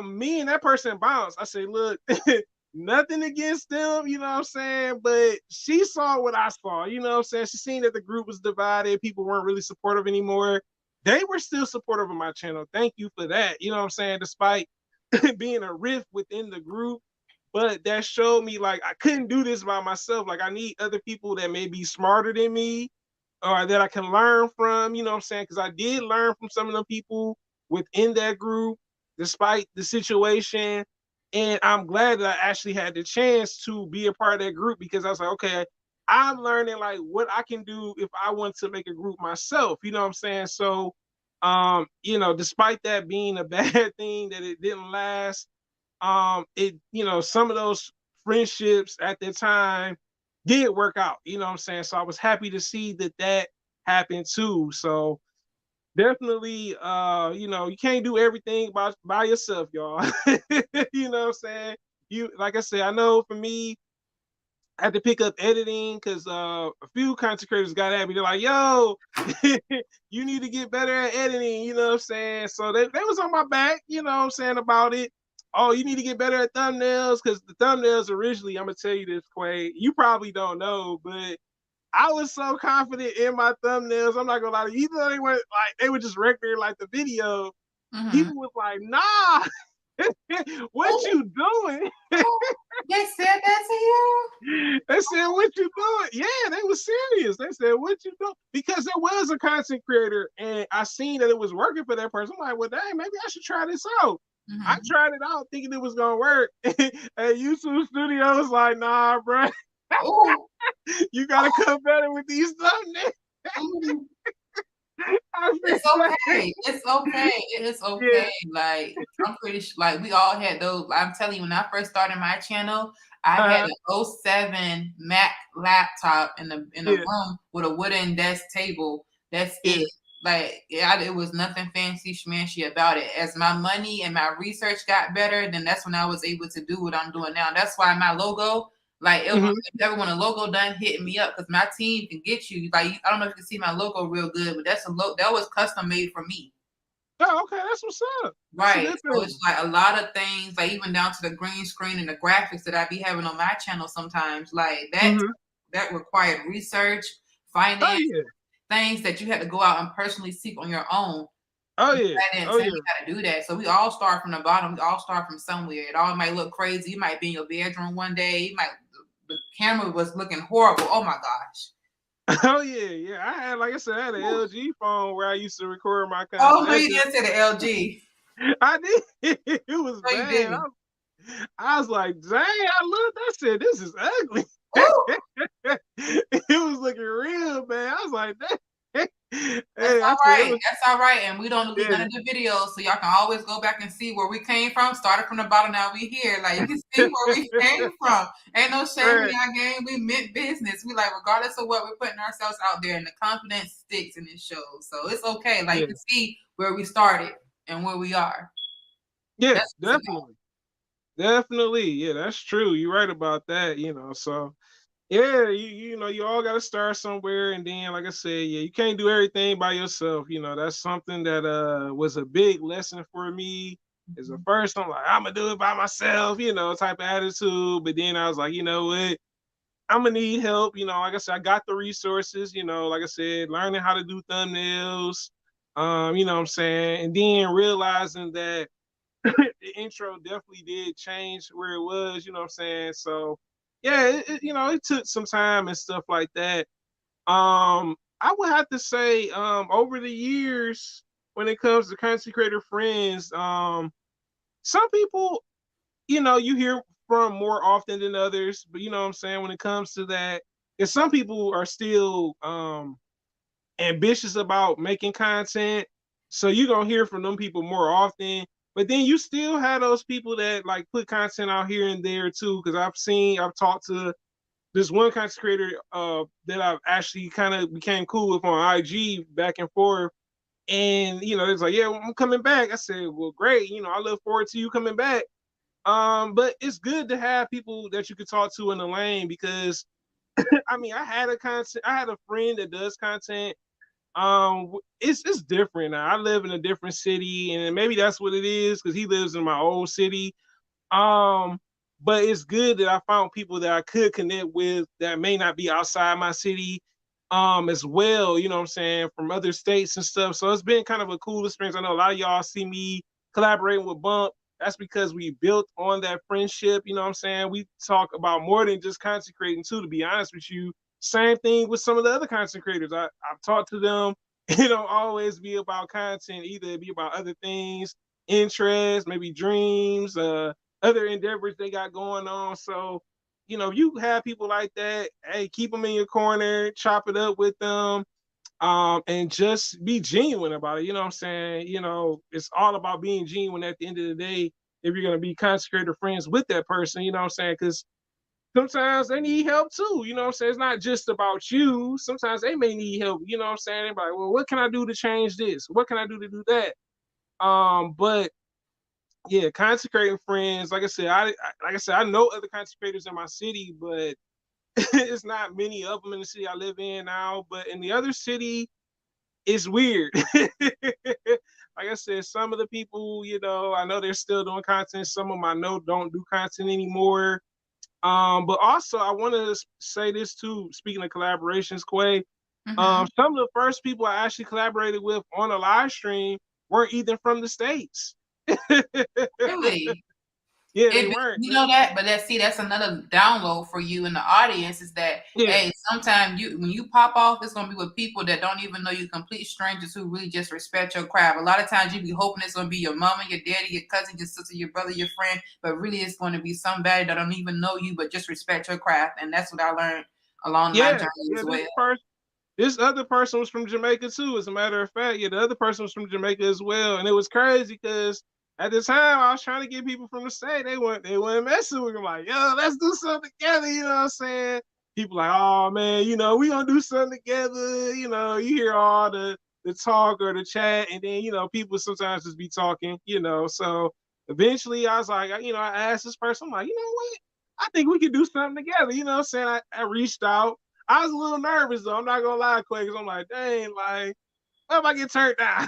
Me and that person bounced. I said, look, nothing against them, you know what I'm saying? But she saw what I saw, you know what I'm saying? She seen that the group was divided, people weren't really supportive anymore. They were still supportive of my channel. Thank you for that. You know what I'm saying? Despite being a rift within the group. But that showed me like I couldn't do this by myself. Like, I need other people that may be smarter than me or that I can learn from, you know what I'm saying? Because I did learn from some of the people within that group, despite the situation. And I'm glad that I actually had the chance to be a part of that group, because I was like, okay, I'm learning like what I can do if I want to make a group myself, you know what I'm saying? So, despite that being a bad thing that it didn't last, some of those friendships at the time did work out, you know what I'm saying? So I was happy to see that happened too. So definitely, you can't do everything by yourself, y'all. You know what I'm saying? Like I said, I know for me, I had to pick up editing because a few content creators got at me. They're like, yo, you need to get better at editing, you know what I'm saying? So they was on my back, you know what I'm saying, about it. Oh, you need to get better at thumbnails, because the thumbnails originally, I'm going to tell you this, Quay, you probably don't know, but I was so confident in my thumbnails. I'm not gonna lie to you. Even though they were just regular like the video, people was like, nah, what you doing? They said that to you? They said, what you doing? Yeah, they were serious. They said, what you doing? Because there was a content creator and I seen that it was working for that person. I'm like, well, dang, maybe I should try this out. I tried it out thinking it was gonna work. And YouTube Studio was like, nah, bro. You gotta come better with these thumbnails. It's okay. It's okay. It's okay. Yeah. Like, I'm pretty sure, like, we all had those. I'm telling you, when I first started my channel, I had an 07 Mac laptop in the room with a wooden desk table. That's it. Like, it was nothing fancy schmancy about it. As my money and my research got better, then that's when I was able to do what I'm doing now. That's why my logo, like, if you ever want a logo done, hit me up, because my team can get you. Like, I don't know if you can see my logo real good, but that's that was custom made for me. Oh, okay, that's what's up. Right. So it's like a lot of things, like even down to the green screen and the graphics that I be having on my channel sometimes, like that required research, finance, things that you had to go out and personally seek on your own. Oh yeah. And Oh saying yeah. you got to do that. So we all start from the bottom. We all start from somewhere. It all might look crazy. You might be in your bedroom one day. You might the camera was looking horrible. Oh my gosh. Oh yeah, yeah. I had, like I said, I had an Ooh. LG phone where I used to record my Oh content. no, you didn't say the LG. I did. It was No, you bad. didn't. I was like, dang, I looked, I said, this is ugly. Ooh, It was looking real bad. I was like, dang. that's Hey, I all said it right. was, That's all right. And we don't lose yeah, none of the videos, so y'all can always go back and see where we came from. Started from the bottom, now we here. Like you can see where we came from. Ain't no shame in right, our game. We meant business. We like regardless of what we're putting ourselves out there, and the confidence sticks and it shows. So it's okay. Like you yeah, can see where we started and where we are. yeah, That's what's about. definitely. Definitely. Yeah, that's true. You're right about that, so yeah, you all gotta start somewhere, and then like I said, yeah, you can't do everything by yourself. That's something that was a big lesson for me. As a first, I'm like, I'm gonna do it by myself, type of attitude. But then I was like, you know what? I'm gonna need help. Like I said, I got the resources, like I said, learning how to do thumbnails, you know what I'm saying, and then realizing that the intro definitely did change where it was, you know what I'm saying? So yeah, it took some time and stuff like that. I would have to say, over the years, when it comes to content creator friends, some people, you hear from more often than others, but you know what I'm saying, when it comes to that, if some people are still ambitious about making content. So you're gonna hear from them people more often. But then you still have those people that like put content out here and there too. Cause I've talked to this one content creator that I've actually kind of became cool with on IG back and forth. And it's like, yeah, well, I'm coming back. I said, well, great. I look forward to you coming back. But it's good to have people that you can talk to in the lane because I mean, I had a friend that does content. It's different now. I live in a different city, and maybe that's what it is because he lives in my old city. Um, but it's good that I found people that I could connect with that may not be outside my city, as well. You know what I'm saying, from other states and stuff. So it's been kind of a cool experience. I know a lot of y'all see me collaborating with Bump. That's because we built on that friendship. You know what I'm saying? We talk about more than just content creating too. To be honest with you, same thing with some of the other content creators. I've talked to them. It don't always be about content. Either it be about other things, interests, maybe dreams, other endeavors they got going on. So, you have people like that. Hey, keep them in your corner, chop it up with them, and just be genuine about it. You know what I'm saying? It's all about being genuine at the end of the day. If you're gonna be content creator friends with that person, you know what I'm saying? Because sometimes they need help too. You know what I'm saying? It's not just about you. Sometimes they may need help. You know what I'm saying? They're like, well, what can I do to change this? What can I do to do that? But yeah, consecrating friends. Like I said, I know other consecrators in my city, but it's not many of them in the city I live in now. But in the other city, it's weird. Like I said, some of the people, I know they're still doing content. Some of them I know don't do content anymore. But also I want to say this too. Speaking of collaborations, Quay, Mm-hmm. some of the first people I actually collaborated with on a live stream weren't even from the States. Really? Yeah, they weren't. You know that, but that's another download for you in the audience is that Yeah, hey, sometimes when you pop off, it's gonna be with people that don't even know you, complete strangers who really just respect your craft. A lot of times you be hoping it's gonna be your mama, your daddy, your cousin, your sister, your brother, your friend, but really it's gonna be somebody that don't even know you but just respect your craft. And that's what I learned along my yeah, journey yeah. as well. This other person was from Jamaica too. As a matter of fact, yeah, the other person was from Jamaica as well, and it was crazy because at the time I was trying to get people from the state. They weren't messing with me. Like, yo, let's do something together. You know what I'm saying? People like, oh man, we gonna do something together. You hear all the talk or the chat, and then people sometimes just be talking. So eventually I was like, I asked this person, I'm like, you know what? I think we could do something together. You know what I'm saying? I reached out. I was a little nervous though. I'm not gonna lie, Quay, because I'm like, dang, like, what if I get turned down?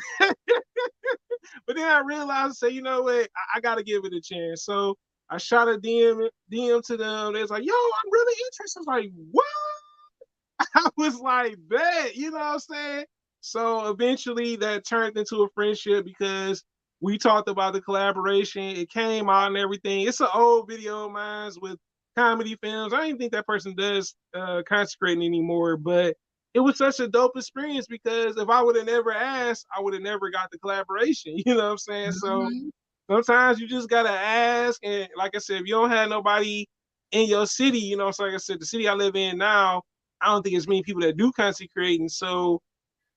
But then I realized, say, you know what, I gotta give it a chance. So I shot a DM to them. They was like, yo, I'm really interested. I was like, what? I was like, bet, you know what I'm saying? So eventually that turned into a friendship because we talked about the collaboration. It came out and everything. It's an old video of mine with comedy films. I don't even think that person does consecrating anymore, but it was such a dope experience because if I would have never asked, I would have never got the collaboration. You know what I'm saying? So Mhm. sometimes you just gotta ask. And like I said, if you don't have nobody in your city, you know, so like I said, the city I live in now, I don't think there's many people that do content creating. So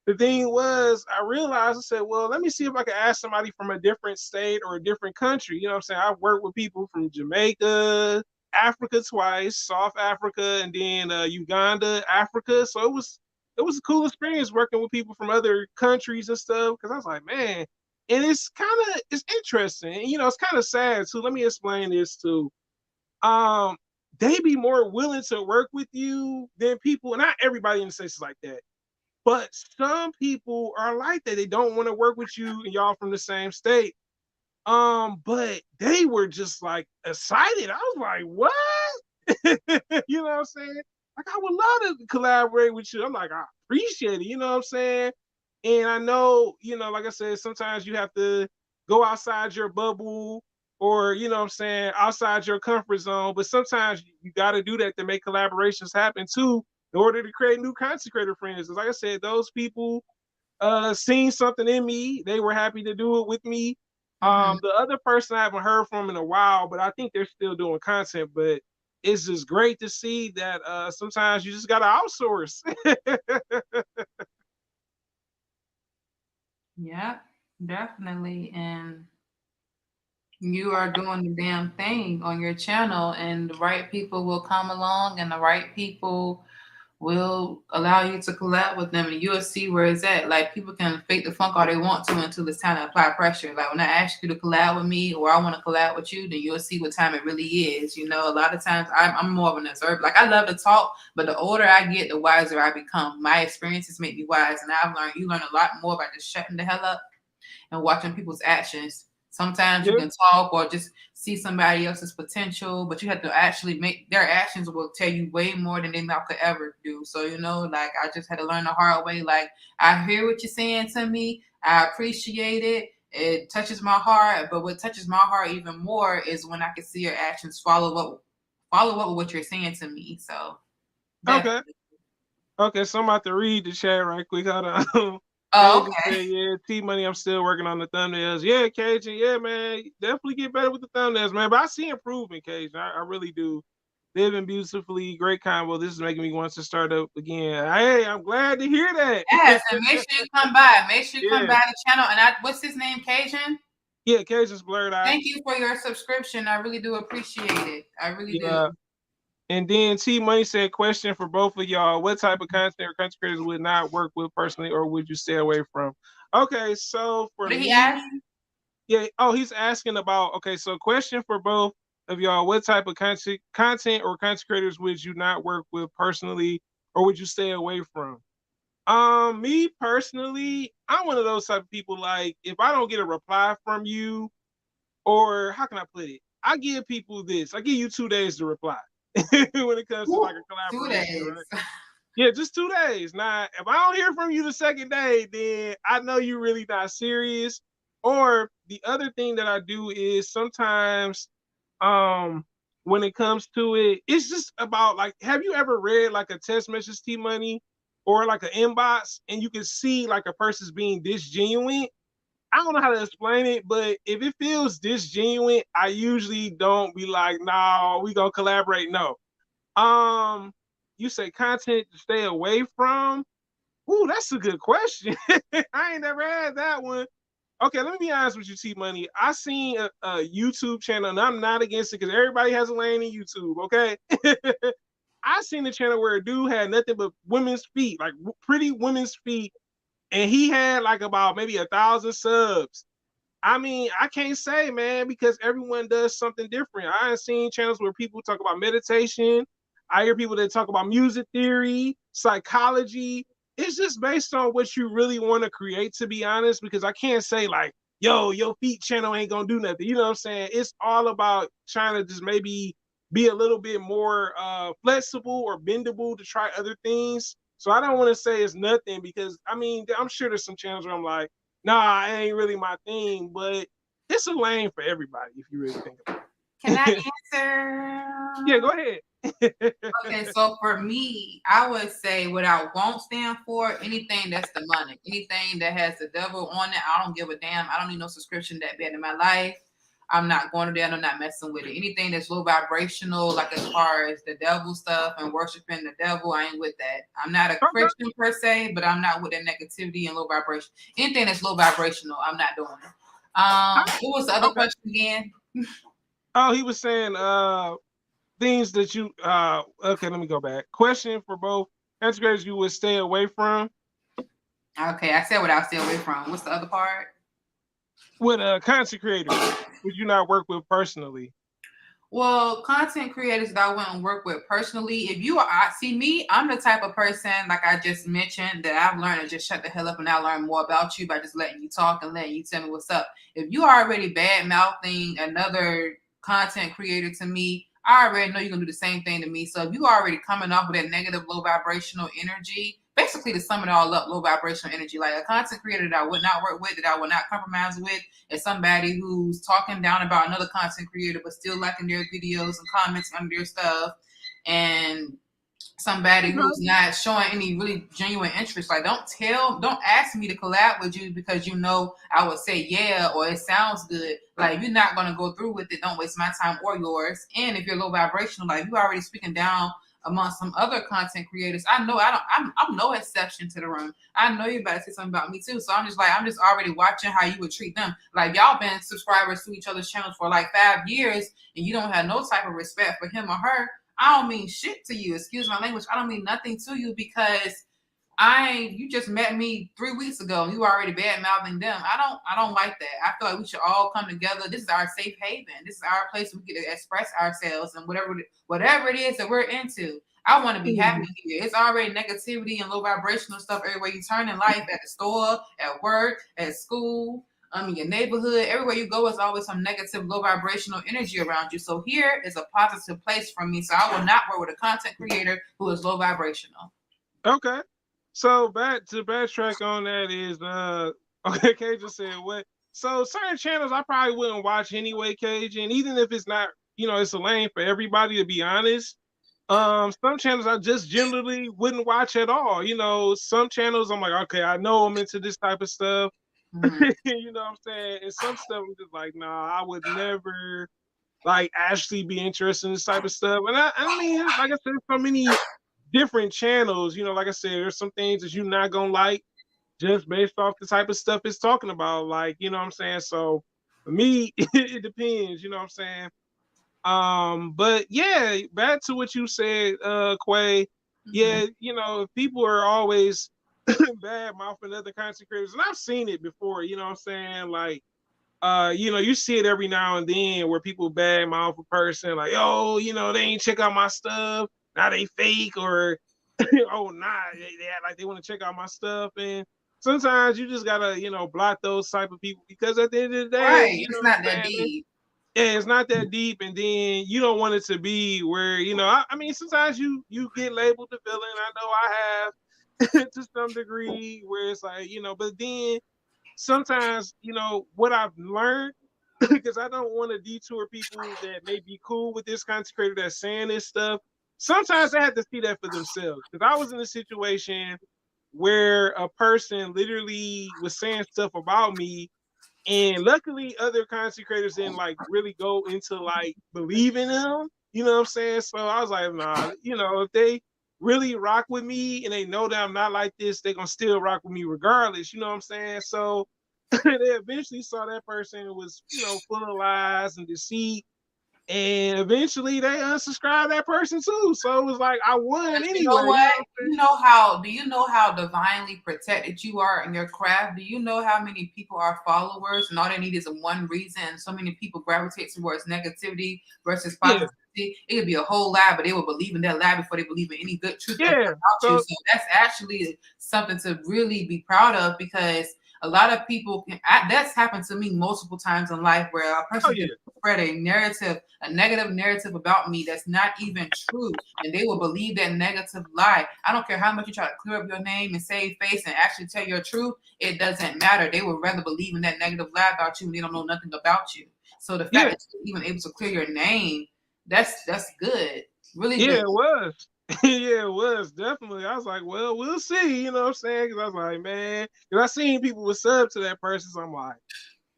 the thing was, I realized, I said, well, let me see if I can ask somebody from a different state or a different country. You know what I'm saying? I've worked with people from Jamaica, Africa twice, South Africa, and then Uganda, Africa. So it was a cool experience working with people from other countries and stuff. Cause I was like, man, and it's interesting. And, you know, it's kind of sad too. Let me explain this too. Um, they be more willing to work with you than people, and not everybody in the States is like that. But some people are like that. They don't want to work with you and y'all from the same state. But they were just like excited. I was like, what? You know what I'm saying? Like, I would love to collaborate with you. I'm like, I appreciate it. You know what I'm saying? And I know, you know, like I said, sometimes you have to go outside your bubble or, you know what I'm saying, outside your comfort zone. But sometimes you got to do that to make collaborations happen too in order to create new consecrator friends. Because like I said, those people seen something in me. They were happy to do it with me. Mhm. The other person I haven't heard from in a while, but I think they're still doing content. But it's just great to see that sometimes you just gotta outsource. Yeah, definitely. And you are doing the damn thing on your channel, and the right people will come along, and the right people will allow you to collab with them, and you'll see where it's at. Like, people can fake the funk all they want to until it's time to apply pressure. Like, when I ask you to collab with me or I want to collab with you, then you'll see what time it really is. You know, a lot of times I'm more of an observer. Like, I love to talk, but the older I get, the wiser I become. My experiences make me wise, and I've learned you learn a lot more by just shutting the hell up and watching people's actions. Sometimes you Yeah. can talk or just see somebody else's potential, but you have to actually make their actions will tell you way more than they mouth could ever do. So, you know, like, I just had to learn the hard way. Like, I hear what you're saying to me. I appreciate it. It touches my heart. But what touches my heart even more is when I can see your actions follow up with what you're saying to me. So Okay. definitely. Okay. So I'm about to read the chat right quick. Hold on. Oh, Cajun okay. said, yeah, T Money, I'm still working on the thumbnails. Yeah, Cajun, yeah, man. Definitely get better with the thumbnails, man. But I see improvement, Cajun. I really do. Living beautifully, great combo. This is making me want to start up again. Hey, I'm glad to hear that. Yes, and make sure you come by. Make sure you come Yeah. by the channel. And what's his name, Cajun? Yeah, Cajun's blurred out. Thank you for your subscription. I really do appreciate it. I really do. Yeah. And then T Money said, question for both of y'all. What type of content or content creators would not work with personally or would you stay away from? Okay, so for What did he ask? me, yeah. Oh, he's asking about, okay, so question for both of y'all. What type of content or content creators would you not work with personally or would you stay away from? Me personally, I'm one of those type of people like if I don't get a reply from you, or how can I put it? I give people this. I give you 2 days to reply when it comes to like a 2 days. collaboration, right? Yeah, just 2 days. Now, if I don't hear from you the second day, then I know you're really not serious. Or the other thing that I do is sometimes when it comes to it, it's just about like, have you ever read like a text message T Money or like an inbox and you can see like a person's being disgenuine? I don't know how to explain it, but if it feels disgenuine, I usually don't be like, no, we gonna collaborate. No. Um, you say content to stay away from? Ooh, that's a good question. I ain't never had that one. Okay, let me be honest with you, T Money. I seen a YouTube channel, and I'm not against it because everybody has a lane in YouTube. Okay, I seen the channel where a dude had nothing but women's feet, like pretty women's feet, and he had like about maybe 1,000 subs. I mean, I can't say, man, because everyone does something different. I have seen channels where people talk about meditation. I hear people that talk about music theory, psychology. It's just based on what you really want to create, to be honest, because I can't say like, yo, your feet channel ain't gonna do nothing. You know what I'm saying? It's all about trying to just maybe be a little bit more flexible or bendable to try other things. So I don't want to say it's nothing because I mean I'm sure there's some channels where I'm like, nah, it ain't really my thing, but it's a lane for everybody if you really think about it. Can I answer? Yeah, go ahead. Okay, so for me, I would say what I won't stand for, anything that's demonic, anything that has the devil on it, I don't give a damn. I don't need no subscription that bad in my life. I'm not going to there. I'm not messing with it. Anything that's low vibrational, like as far as the devil stuff and worshiping the devil, I ain't with that. I'm not a Christian per se, but I'm not with that negativity and low vibration. Anything that's low vibrational, I'm not doing it. What was the other question again? Oh, he was saying things that you okay, let me go back. Question for both content you would stay away from. Okay, I said what I'll stay away from. What's the other part? With content creators would you not work with personally? Well, content creators that I wouldn't work with personally, if you are, see me, I'm the type of person, like I just mentioned, that I've learned to just shut the hell up and I learn more about you by just letting you talk and letting you tell me what's up. If you are already bad mouthing another content creator to me, I already know you're gonna do the same thing to me. So if you already coming off with that negative, low vibrational energy, basically to sum it all up, low vibrational energy, like a content creator that I would not work with, that I would not compromise with, is somebody who's talking down about another content creator but still liking their videos and commenting on their stuff, and somebody who's not showing any really genuine interest. Like don't ask me to collab with you because you know I would say yeah or it sounds good. Like if you're not gonna go through with it, don't waste my time or yours. And if you're low vibrational, like you already speaking down among some other content creators, I'm no exception to the room. I know you about to say something about me too. So I'm just already watching how you would treat them. Like y'all been subscribers to each other's channels for like 5 years and you don't have no type of respect for him or her. I don't mean shit to you. Excuse my language. I don't mean nothing to you because you just met me 3 weeks ago and you already bad mouthing them. I don't like that. I feel like we should all come together. This is our safe haven. This is our place where we get to express ourselves and whatever it is that we're into. I want to be happy here. It's already negativity and low vibrational stuff everywhere you turn in life, at the store, at work, at school, in your neighborhood. Everywhere you go is always some negative, low vibrational energy around you. So here is a positive place for me. So I will not work with a content creator who is low vibrational. Okay. So backtrack on that is okay, Cajun said what? So certain channels I probably wouldn't watch anyway, Cajun, even if it's not, it's a lane for everybody, to be honest. Some channels I just generally wouldn't watch at all. Some channels I'm like, okay, I know I'm into this type of stuff. Mm-hmm. You know what I'm saying? And some stuff I'm just like, nah, I would never like actually be interested in this type of stuff. And I mean, like I said, so many different channels, like I said, there's some things that you're not gonna like just based off the type of stuff it's talking about. Like, you know what I'm saying? So for me, it depends, you know what I'm saying? But yeah, back to what you said, Quay. Yeah, people are always bad mouthing other content creators, and I've seen it before, you know what I'm saying? Like, you see it every now and then where people bad mouth a person, like, oh, they ain't check out my stuff, now they fake, or oh nah, they act like they want to check out my stuff. And sometimes you just gotta, block those type of people because at the end of the day, right, it's not that deep. Yeah, it's not that deep, and then you don't want it to be where I mean, sometimes you get labeled the villain. I know I have to some degree, where it's like but then sometimes what I've learned, because I don't want to detour people that may be cool with this content creator that's saying this stuff. Sometimes I have to see that for themselves, because I was in a situation where a person literally was saying stuff about me. And luckily, other content creators didn't like really go into like believing them. You know what I'm saying? So I was like, nah, if they really rock with me and they know that I'm not like this, they're gonna still rock with me regardless. You know what I'm saying? So they eventually saw that person was, full of lies and deceit. And eventually they unsubscribed that person too. So it was like I won anyway. You know what? Do you know how divinely protected you are in your craft? Do you know how many people are followers and all they need is one reason? And so many people gravitate towards negativity versus positivity. Yeah. It could be a whole lie, but they will believe in that lie before they believe in any good truth about you. So that's actually something to really be proud of, because a lot of people that's happened to me multiple times in life where a person can spread a negative narrative about me that's not even true, and they will believe that negative lie. I don't care how much you try to clear up your name and save face and actually tell your truth, it doesn't matter. They would rather believe in that negative lie about you and they don't know nothing about you. So the fact that you're even able to clear your name, that's good. Really good. It was. Yeah, it was definitely. I was like, well, we'll see. You know what I'm saying? Because I was like, man, because I seen people was sub to that person, so I'm like,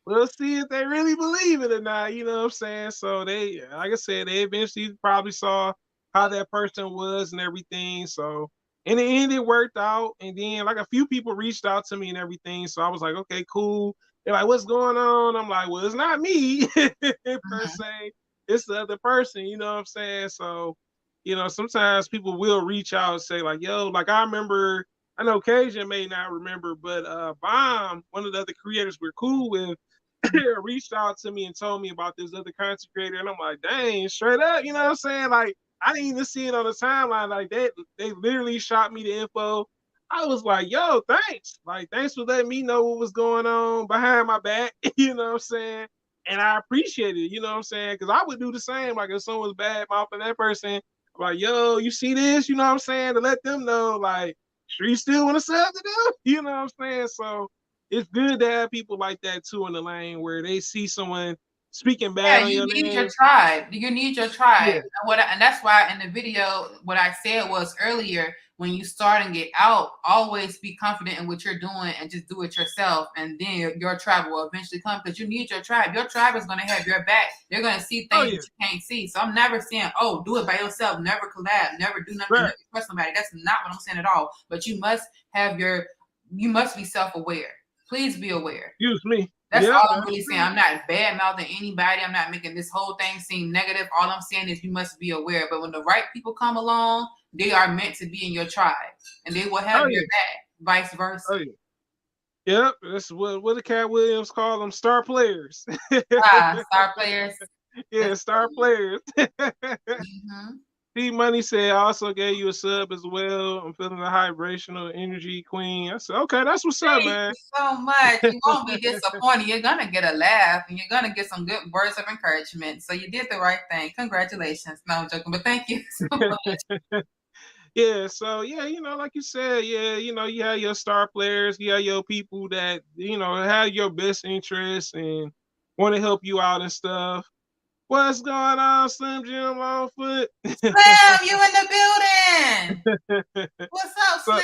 we'll see if they really believe it or not. You know what I'm saying? So they, like I said, they eventually probably saw how that person was and everything. So in the end, it worked out. And then like a few people reached out to me and everything. So I was like, okay, cool. They're like, what's going on? I'm like, well, it's not me per se. It's the other person. You know what I'm saying? So sometimes people will reach out and say, like, yo, like I remember, I know Cajun may not remember, but Bomb, one of the other creators we're cool with, reached out to me and told me about this other content creator. And I'm like, dang, straight up, you know what I'm saying? Like, I didn't even see it on the timeline like that. They literally shot me the info. I was like, yo, thanks. Like, thanks for letting me know what was going on behind my back, you know what I'm saying? And I appreciate it, you know what I'm saying? Because I would do the same. Like, if someone was bad mouthing that person, like, yo, you see this? You know what I'm saying? To let them know, like, sure you still want to sell to them? You know what I'm saying? So it's good to have people like that too in the lane where they see someone speaking bad on your name. You need your tribe. You need your tribe. And that's why in the video, what I said was earlier, when you start and get out, always be confident in what you're doing and just do it yourself. And then your tribe will eventually come because you need your tribe. Your tribe is going to have your back. They're going to see things that you can't see. So I'm never saying, oh, do it by yourself. Never collab. Never do nothing. Never trust somebody. That's not what I'm saying at all. But you must be self-aware. Please be aware. Excuse me. That's all I'm really saying. I'm not bad mouthing anybody. I'm not making this whole thing seem negative. All I'm saying is you must be aware. But when the right people come along, they are meant to be in your tribe, and they will have your back. Vice versa. Yep, that's what the Cat Williams call them, star players. Star players. Yeah, star players. P Money said, I also gave you a sub as well. I'm feeling the vibrational energy, queen. I said, okay, that's what's up, man. Thank you so much. You won't be disappointed. You're going to get a laugh and you're going to get some good words of encouragement. So you did the right thing. Congratulations. No, I'm joking, but thank you so much. Yeah, so like you said, you have your star players, you have your people that, have your best interests and want to help you out and stuff. What's going on, Slim Jim Longfoot? Slim, you in the building. What's up, Slim?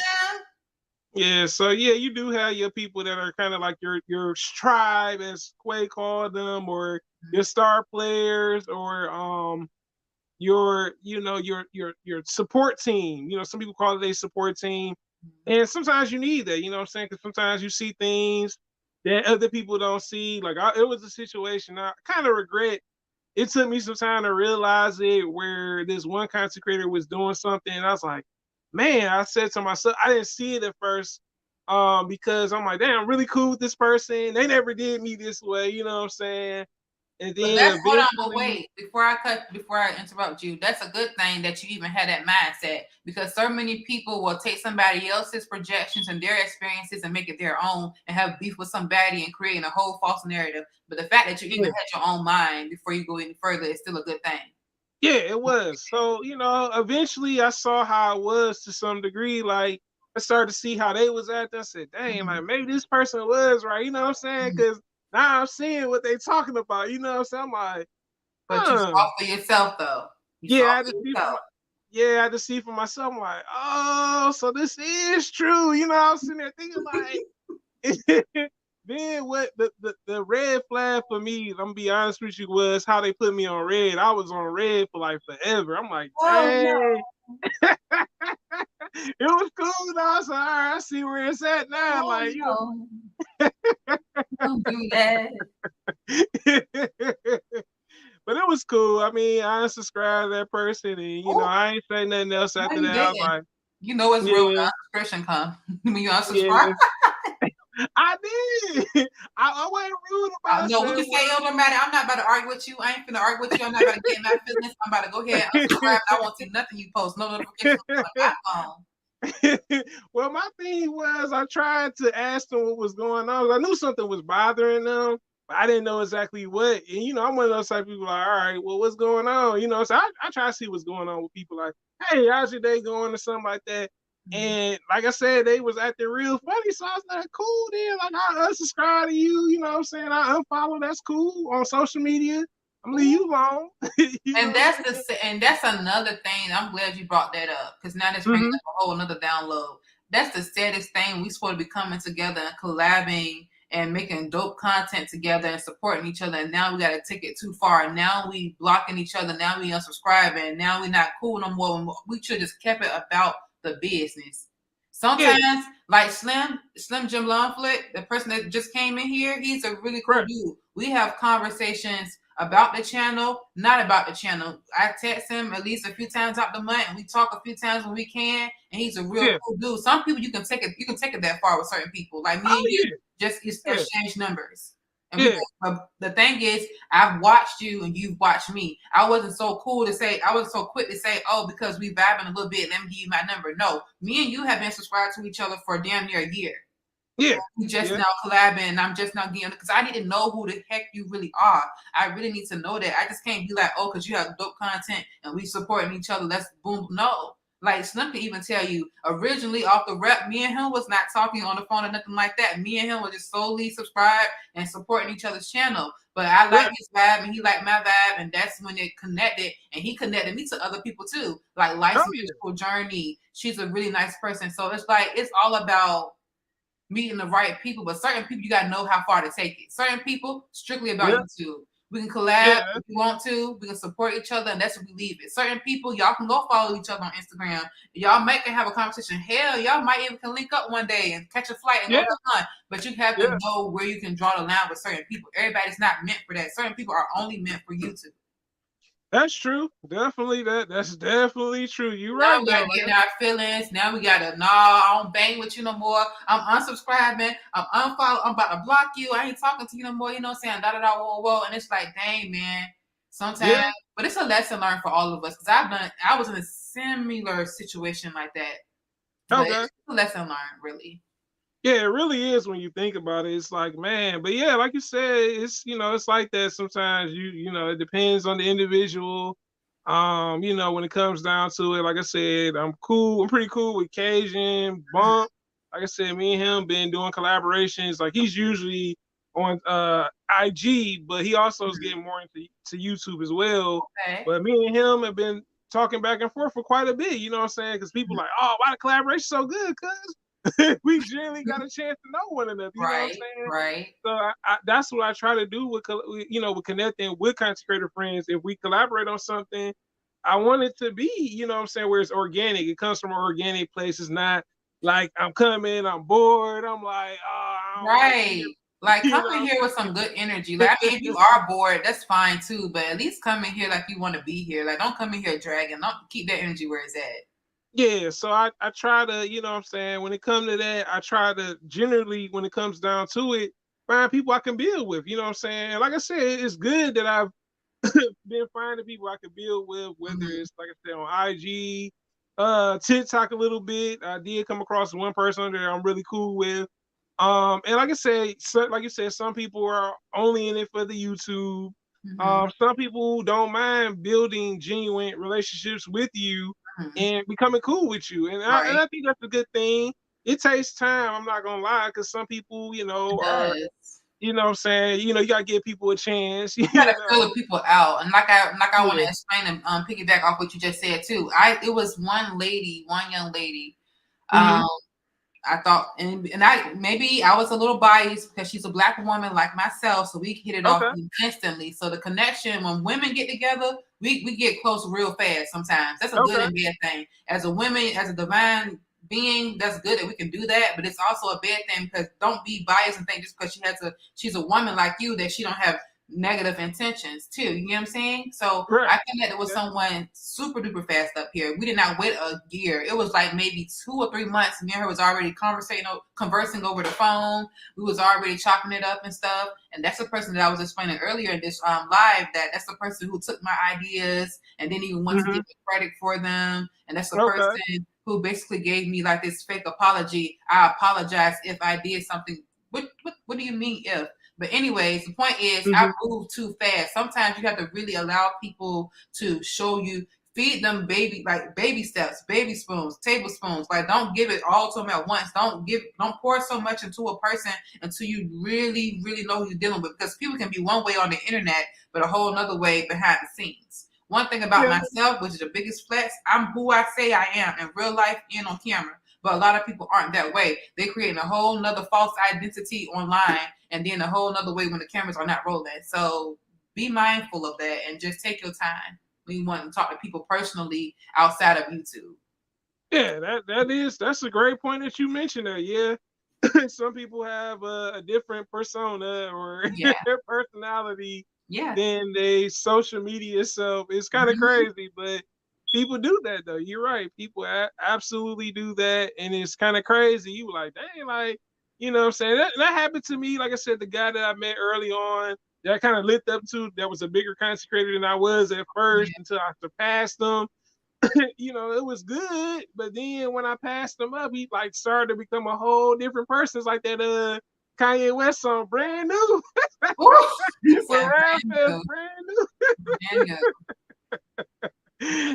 Yeah, so you do have your people that are kind of like your tribe, as Quay called them, or your star players, or your support team. Some people call it a support team. And sometimes you need that, you know what I'm saying? Because sometimes you see things that other people don't see. Like it was a situation I kind of regret. It took me some time to realize it, where this one content creator was doing something, and I was like, man, I said to myself, I didn't see it at first, because I'm like, damn, I'm really cool with this person. They never did me this way, you know what I'm saying? And then hold on, but wait, before I interrupt you, that's a good thing that you even had that mindset, because so many people will take somebody else's projections and their experiences and make it their own and have beef with somebody and creating a whole false narrative. But the fact that you even had your own mind before you go any further is still a good thing. Yeah, it was. So, eventually I saw how it was to some degree. Like, I started to see how they was acting. I said, dang, like maybe this person was right. You know what I'm saying? Because now I'm seeing what they talking about. You know what I'm saying? I'm like, but you saw for yourself though. I had to see for myself. I'm like, oh, so this is true. I'm sitting there thinking like, then what the red flag for me, I'm gonna be honest with you, was how they put me on red. I was on red for like forever. I'm like, dang. No. It was cool though. I said, all right, I see where it's at now. Don't do that. But it was cool. I mean, I unsubscribed that person, and I ain't saying nothing else after that. I was like, it's real when unsubscription come. When you unsubscribe. I did. I wasn't rude about it. No, we can say it don't matter. I'm not about to argue with you. I ain't finna argue with you. I'm not about to get in my feelings. I'm about to go ahead and unsubscribe. I won't see nothing you post. No notifications on my phone. Well, my thing was I tried to ask them what was going on. I knew something was bothering them, but I didn't know exactly what. And I'm one of those type of people like, all right, well, what's going on? So I try to see what's going on with people like, hey, how's your day going or something like that. And like I said, they was acting real funny. So I was like, cool then. Like I unsubscribe to you, you know what I'm saying? I unfollow, that's cool on social media. I'm gonna leave you alone. And that's another thing. I'm glad you brought that up because now this brings up a whole another download. That's the saddest thing. We supposed to be coming together and collabing and making dope content together and supporting each other. And now we got to take it too far. Now we blocking each other. Now we unsubscribing. Now we not cool no more. We should just kept it about the business. Sometimes, like Slim Jim Longfoot, the person that just came in here, he's a really cool dude. We have conversations about the channel, not about the channel. I text him at least a few times out the month, and we talk a few times when we can. And he's a real cool dude. Some people you can take it that far with certain people, like me and you. Just exchange numbers. And but the thing is, I've watched you and you've watched me. I wasn't so quick to say, oh, because we vibing a little bit, let me give you my number. No, me and you have been subscribed to each other for damn near a year. Yeah. We just now collabing, and I'm just not getting, because I need to know who the heck you really are. I really need to know that. I just can't be like, oh, because you have dope content and we supporting each other. Let's boom. No. Like Slim can even tell you, originally off the rep, me and him was not talking on the phone or nothing like that. Me and him were just solely subscribed and supporting each other's channel. But I like his vibe and he liked my vibe, and that's when it connected. And he connected me to other people too, like Life's Beautiful Journey. She's a really nice person. So it's like it's all about meeting the right people. But certain people, you gotta know how far to take it. Certain people, strictly about YouTube. We can collab if we want to. We can support each other, and that's what we leave it. Certain people, y'all can go follow each other on Instagram. Y'all might can have a conversation. Hell, y'all might even can link up one day and catch a flight and go to hunt. But you have to know where you can draw the line with certain people. Everybody's not meant for that. Certain people are only meant for YouTube. That's true. Definitely that's definitely true. You're now right. We gotta get in our feelings. Now we gotta I don't bang with you no more. I'm unsubscribing. I'm unfollow. I'm about to block you. I ain't talking to you no more. You know what I'm saying? Whoa. And it's like, dang, man. Sometimes, but it's a lesson learned for all of us. Because I was in a similar situation like that. But it's a lesson learned, really. Yeah, it really is when you think about it. It's like, man, but yeah, like you said, it's it's like that sometimes. It depends on the individual. When it comes down to it, like I said, I'm pretty cool with Cajun Bump. Like I said, me and him been doing collaborations. Like he's usually on IG, but he also is getting more into YouTube as well. Okay. But me and him have been talking back and forth for quite a bit, you know what I'm saying? Because people like, oh, why the collaboration so good? Cause we generally got a chance to know one another. You know what I'm saying? Right. So that's what I try to do with connecting with content creator friends. If we collaborate on something, I want it to be, what I'm saying, where it's organic. It comes from an organic place. It's not like I'm coming, I'm bored. I'm like, oh, right. Like come in here with some good energy. Like I mean, if you are bored, that's fine too. But at least come in here like you want to be here. Like don't come in here dragging. Don't keep that energy where it's at. Yeah, so I try to, what I'm saying, when it comes to that, I try to generally, when it comes down to it, find people I can build with, you know what I'm saying? Like I said, it's good that I've been finding people I can build with, whether it's, like I said, on IG, TikTok a little bit. I did come across one person that I'm really cool with. And like I said, like you said, some people are only in it for the YouTube. Some people don't mind building genuine relationships with you and becoming cool with you. And I think that's a good thing. It takes time, I'm not gonna lie, because some people, are, what I'm saying, you gotta give people a chance. You gotta fill the people out. And like I want to explain and piggyback off what you just said too. It was one young lady. I thought, and maybe I was a little biased because she's a Black woman like myself, so we hit it off instantly. So the connection, when women get together, we get close real fast sometimes. That's a good and bad thing. As a woman, as a divine being, that's good that we can do that, but it's also a bad thing because don't be biased and think just because she's a woman like you that she don't have negative intentions too. You know what I'm saying? So I connected with someone super duper fast up here. We did not wait a year. It was like maybe 2 or 3 months. Me and her was already conversing over the phone. We was already chopping it up and stuff. And that's the person that I was explaining earlier in this live, that's the person who took my ideas and didn't even want to give me credit for them. And that's the person who basically gave me like this fake apology. I apologize if I did something. What do you mean if? But anyways, the point is I move too fast. Sometimes you have to really allow people to show you, feed them baby steps, baby spoons, tablespoons. Like don't give it all to them at once. Don't pour so much into a person until you really, really know who you're dealing with. Because people can be one way on the internet, but a whole nother way behind the scenes. One thing about myself, which is the biggest flex, I'm who I say I am in real life and on camera. But a lot of people aren't that way. They're creating a whole nother false identity online, and then a whole nother way when the cameras are not rolling. So be mindful of that and just take your time when you want to talk to people personally outside of YouTube. Yeah, that's a great point that you mentioned there. Yeah. Some people have a different persona or personality than they social media self. It's kind of crazy, but people do that though. You're right. People absolutely do that, and it's kind of crazy. You like, dang, like, you know what I'm saying? That happened to me. Like I said, the guy that I met early on that I kind of looked up to, that was a bigger consecrator than I was at first until I surpassed him. You know, it was good, but then when I passed him up, he like started to become a whole different person. It's like that Kanye West song, Brand New. Brand New.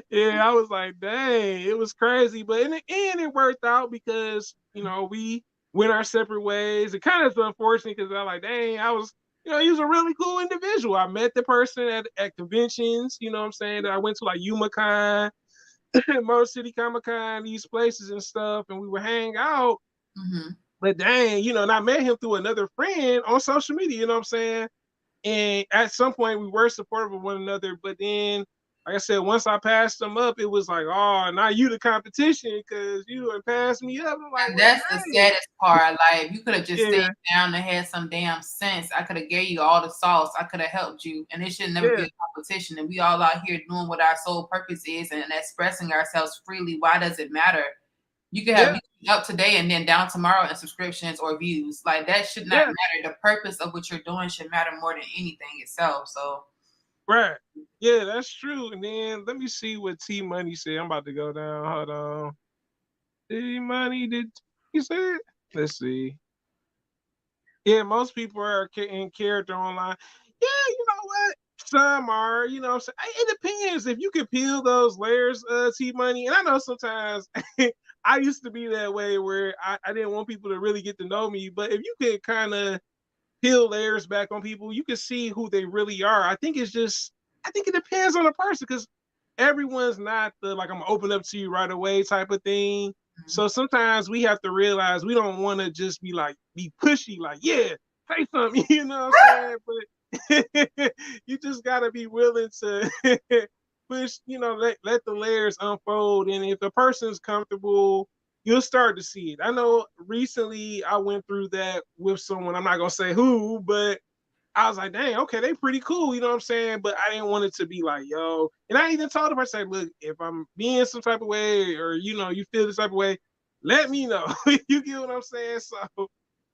Yeah, I was like, dang, it was crazy. But in the end, it worked out because, you know, we went our separate ways. It kind of is unfortunate because I like, dang, he was a really cool individual. I met the person at conventions, you know what I'm saying, that I went to, like UMaCon, Motor City Comic Con, these places and stuff, and we would hang out. But dang, you know, and I met him through another friend on social media, you know what I'm saying? And at some point we were supportive of one another, but then, like I said, once I passed him up, it was like, oh, now you the competition because you done passed me up. I'm like, and that's the saddest part. Like, you could have just stayed down and had some damn sense. I could have gave you all the sauce. I could have helped you, and it should never be a competition. And we all out here doing what our sole purpose is and expressing ourselves freely. Why does it matter? You can have up today and then down tomorrow in subscriptions or views. Like, that should not matter. The purpose of what you're doing should matter more than anything itself. So. Right. Yeah, that's true. And then let me see what T Money said. I'm about to go down. Hold on. T Money, did he say it? Let's see. Yeah, most people are in character online. Yeah, you know what? Some are, you know, it depends if you can peel those layers, T Money. And I know sometimes I used to be that way where I didn't want people to really get to know me. But if you could kind of peel layers back on people, you can see who they really are. I think it depends on the person because everyone's not the like I'm gonna open up to you right away type of thing. So sometimes we have to realize we don't want to just be pushy, like, yeah, say something, you know what I'm saying? But you just gotta be willing to push, you know, let the layers unfold. And if the person's comfortable, you'll start to see it. I know recently I went through that with someone. I'm not gonna say who, but I was like, dang, okay, they pretty cool, you know what I'm saying? But I didn't want it to be like, yo. And I even told them, I said, look, if I'm being some type of way or, you know, you feel this type of way, let me know. You get what I'm saying? So.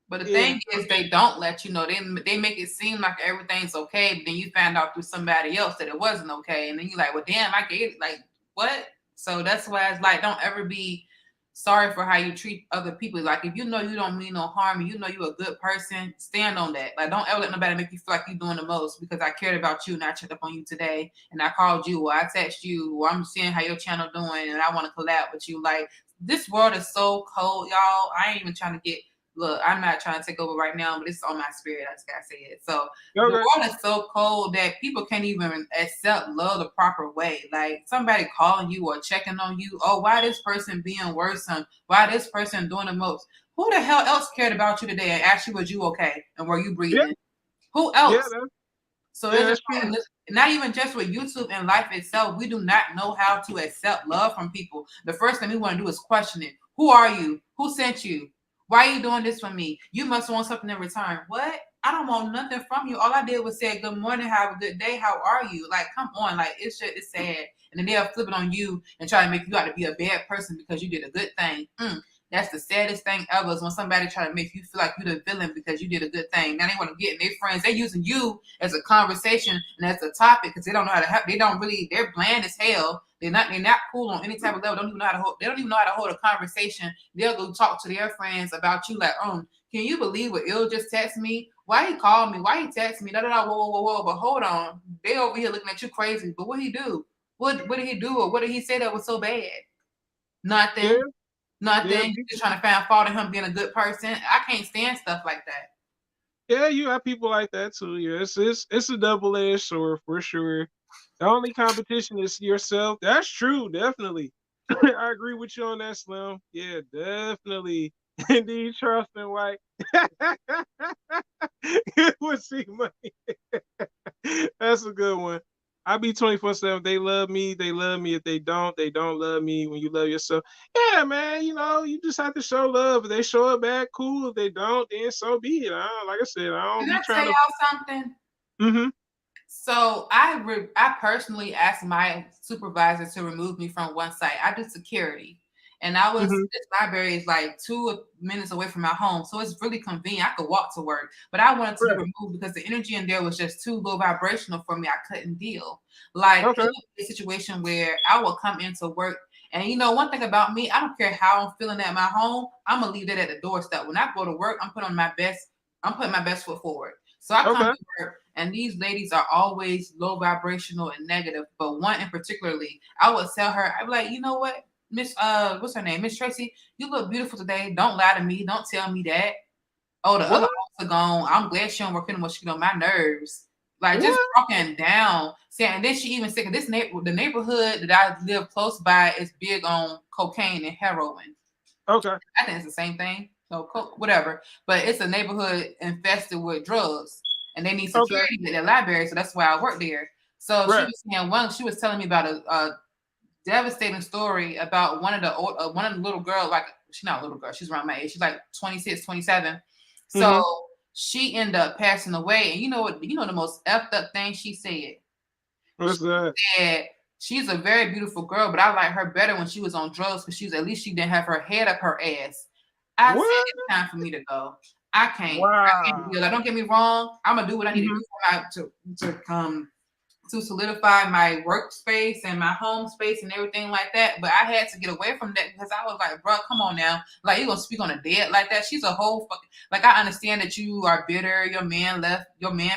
But the thing is, they don't let you know. They make it seem like everything's okay, but then you find out through somebody else that it wasn't okay. And then you're like, well, damn, I gave it. Like, what? So that's why it's like, don't ever be sorry for how you treat other people. Like, if you know you don't mean no harm and you know you're a good person, stand on that. Like, don't ever let nobody make you feel like you're doing the most because I cared about you and I checked up on you today and I called you or I texted you or I'm seeing how your channel doing and I want to collab with you. Like, this world is so cold, y'all. I ain't even trying to look, I'm not trying to take over right now, but it's on my spirit. I just gotta say it. So the world is so cold that people can't even accept love the proper way. Like, somebody calling you or checking on you. Oh, why this person being worrisome? Why this person doing the most? Who the hell else cared about you today and asked you, was you okay? And were you breathing? Yeah. Who else? Yeah, so it's not even just with YouTube and life itself. We do not know how to accept love from people. The first thing we want to do is question it. Who are you? Who sent you? Why are you doing this for me? You must want something in return. What? I don't want nothing from you. All I did was say, good morning, have a good day. How are you? Like, come on. Like, it's sad. And then they'll flip it on you and try to make you out to be a bad person because you did a good thing. That's the saddest thing ever is when somebody try to make you feel like you're the villain because you did a good thing. Now they want to get in their friends. They're using you as a conversation and as a topic because they don't know how to help. They don't really. They're bland as hell. They're not cool on any type of level. They don't even know how to hold a conversation. They'll go talk to their friends about you like, can you believe what Ill just texted me? Why he called me? Why he texted me? Whoa. But hold on. They over here looking at you crazy. But what he do? What did he do? Or what did he say that was so bad? Nothing. Yeah. Nothing. Yeah. You're just trying to find fault in him being a good person. I can't stand stuff like that. Yeah, you have people like that too. Yeah, it's a double-edged sword for sure. The only competition is yourself. That's true, definitely. I agree with you on that, Slim. Yeah, definitely. Indeed, trust and white. Would see money. That's a good one. I be 24/7. They love me. They love me. If they don't love me. When you love yourself, yeah, man. You know, you just have to show love. If they show it back, cool. If they don't, then so be it. Like I said, I don't Can be I tell trying to. y'all something? Mm-hmm. So I personally asked my supervisor to remove me from one site. I do security. And Mm-hmm. this library is like 2 minutes away from my home. So it's really convenient. I could walk to work. But I wanted to be Right. removed because the energy in there was just too low vibrational for me. I couldn't deal. Like it Okay. would be a situation where I would come into work. And one thing about me, I don't care how I'm feeling at my home, I'm gonna leave that at the doorstep. When I go to work, I'm putting my best foot forward. So I come Okay. to work, and these ladies are always low vibrational and negative. But one in particularly, I would tell her, I'd be like, you know what, Miss what's her name? Miss Tracy, you look beautiful today. Don't lie to me. Don't tell me that. Oh, the other What? officer gone. I'm glad she don't work anymore. She get on my nerves. Like just What? talking down. See, and then she even said the neighborhood that I live close by is big on cocaine and heroin. Okay. I think it's the same thing. So whatever. But it's a neighborhood infested with drugs, and they need Okay. security at their library. So that's why I work there. So she Right. was saying she was telling me about a devastating story about one of the little girls. Like she's not a little girl. She's around my age. She's like 26, 27. So Mm-hmm. she ended up passing away. And you know what? You know the most effed up thing she said. What's that? And she's a very beautiful girl, but I like her better when she was on drugs because at least she didn't have her head up her ass. I said What? it's time for me to go. I can't deal. Wow. Like, don't get me wrong. I'm gonna do what I need to Mm-hmm. do to solidify my workspace and my home space and everything like that. But I had to get away from that because I was like, bro, come on now. Like, you gonna speak on a dead like that? She's a whole fucking, like, I understand that you are bitter. Your man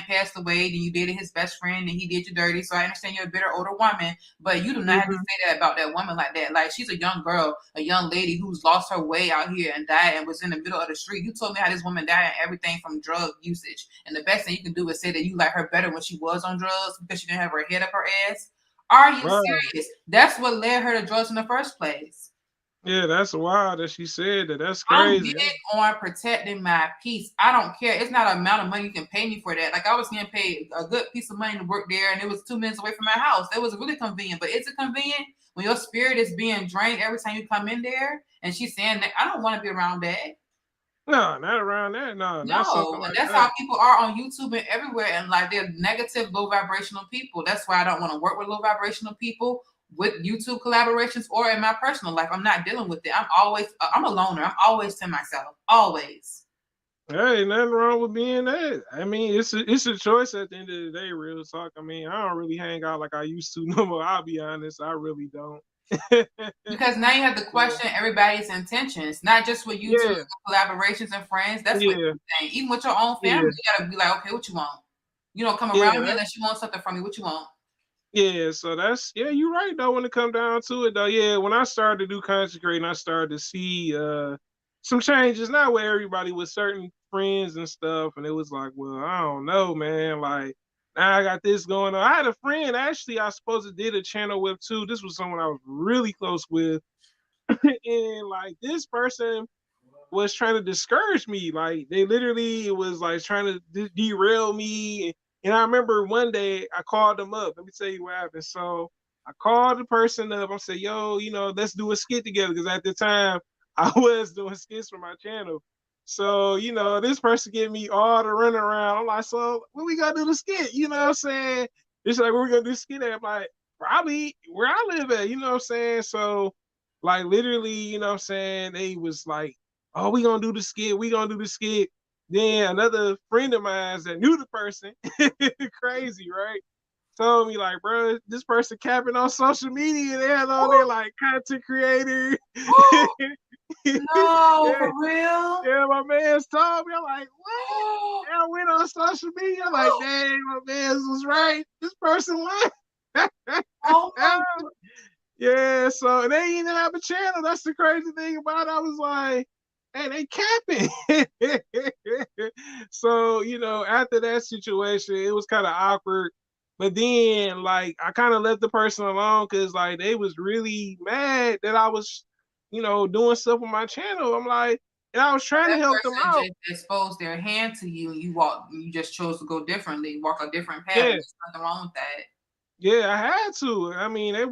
passed away, then you dated his best friend, and he did you dirty. So I understand you're a bitter older woman, but you do not have to Mm-hmm. say that about that woman like that. Like, she's a young girl, a young lady who's lost her way out here and died and was in the middle of the street. You told me how this woman died and everything from drug usage. And the best thing you can do is say that you like her better when she was on drugs because she didn't have her head up her ass. Are you Wow. serious? That's what led her to drugs in the first place. Yeah, that's wild that she said that. That's I'm crazy. big on protecting my peace. I don't care. It's not an amount of money you can pay me for that. Like I was getting paid a good piece of money to work there, and it was 2 minutes away from my house. That was really convenient. But is it convenient when your spirit is being drained every time you come in there? And she's saying that I don't want to be around that. No, not around that. No, not something No, and like that's how that. people are on YouTube and everywhere. And like they're negative, low vibrational people. That's why I don't want to work with low vibrational people with YouTube collaborations or in my personal life. I'm not dealing with it. I'm a loner. I'm always to myself. Always. Hey, nothing wrong with being that. I mean, it's a choice at the end of the day, real talk. I mean, I don't really hang out like I used to no more. I'll be honest, I really don't. Because now you have to Yeah. question everybody's intentions, not just with YouTube Yeah, collaborations and friends. That's what yeah, you're saying. Even with your own family, yeah, you gotta be like, okay, what you want? You don't come yeah, around me unless you want something from me. What you want? yeah. So you're right though. When it come down to it though, yeah. When I started to do consecrating, I started to see some changes. Not with everybody, with certain friends and stuff, and it was like, well, I don't know, man. Like now I got this going on. I had a friend actually I supposed to did a channel with too. This was someone I was really close with, and like this person was trying to discourage me. Like they literally was like trying to derail me. And I remember one day I called them up. Let me tell you what happened. So I called the person up. I said, "Yo, let's do a skit together." Because at the time I was doing skits for my channel. So this person gave me all the runaround. I'm like, "So when we gonna do the skit?" You know what I'm saying? It's like, "Where we gonna do skit at?" I'm like, "Probably where I live at." You know what I'm saying? So Like literally, you know what I'm saying? They was like, oh, we gonna do the skit, we gonna do the skit. Then another friend of mine that knew the person, crazy, right? Told me like, bro, this person capping on social media. They had on there like content creator. No, yeah, for real? yeah, my man's told me. I'm like, what? And I went on social media. I'm like, dang, my man's was right. This person lied. Oh my Yeah, so they didn't even have a channel. That's the crazy thing about it. I was like, hey, they capping. So, you know, after that situation, it was kind of awkward. But then, like, I kind of left the person alone because, like, they was really mad that I was, you know, doing stuff with my channel. I'm like, and I was trying to that help them person out. just exposed their hand to you and you just chose to go differently, walk a different path. Yeah, There's nothing wrong with that. yeah, I had to. I mean, they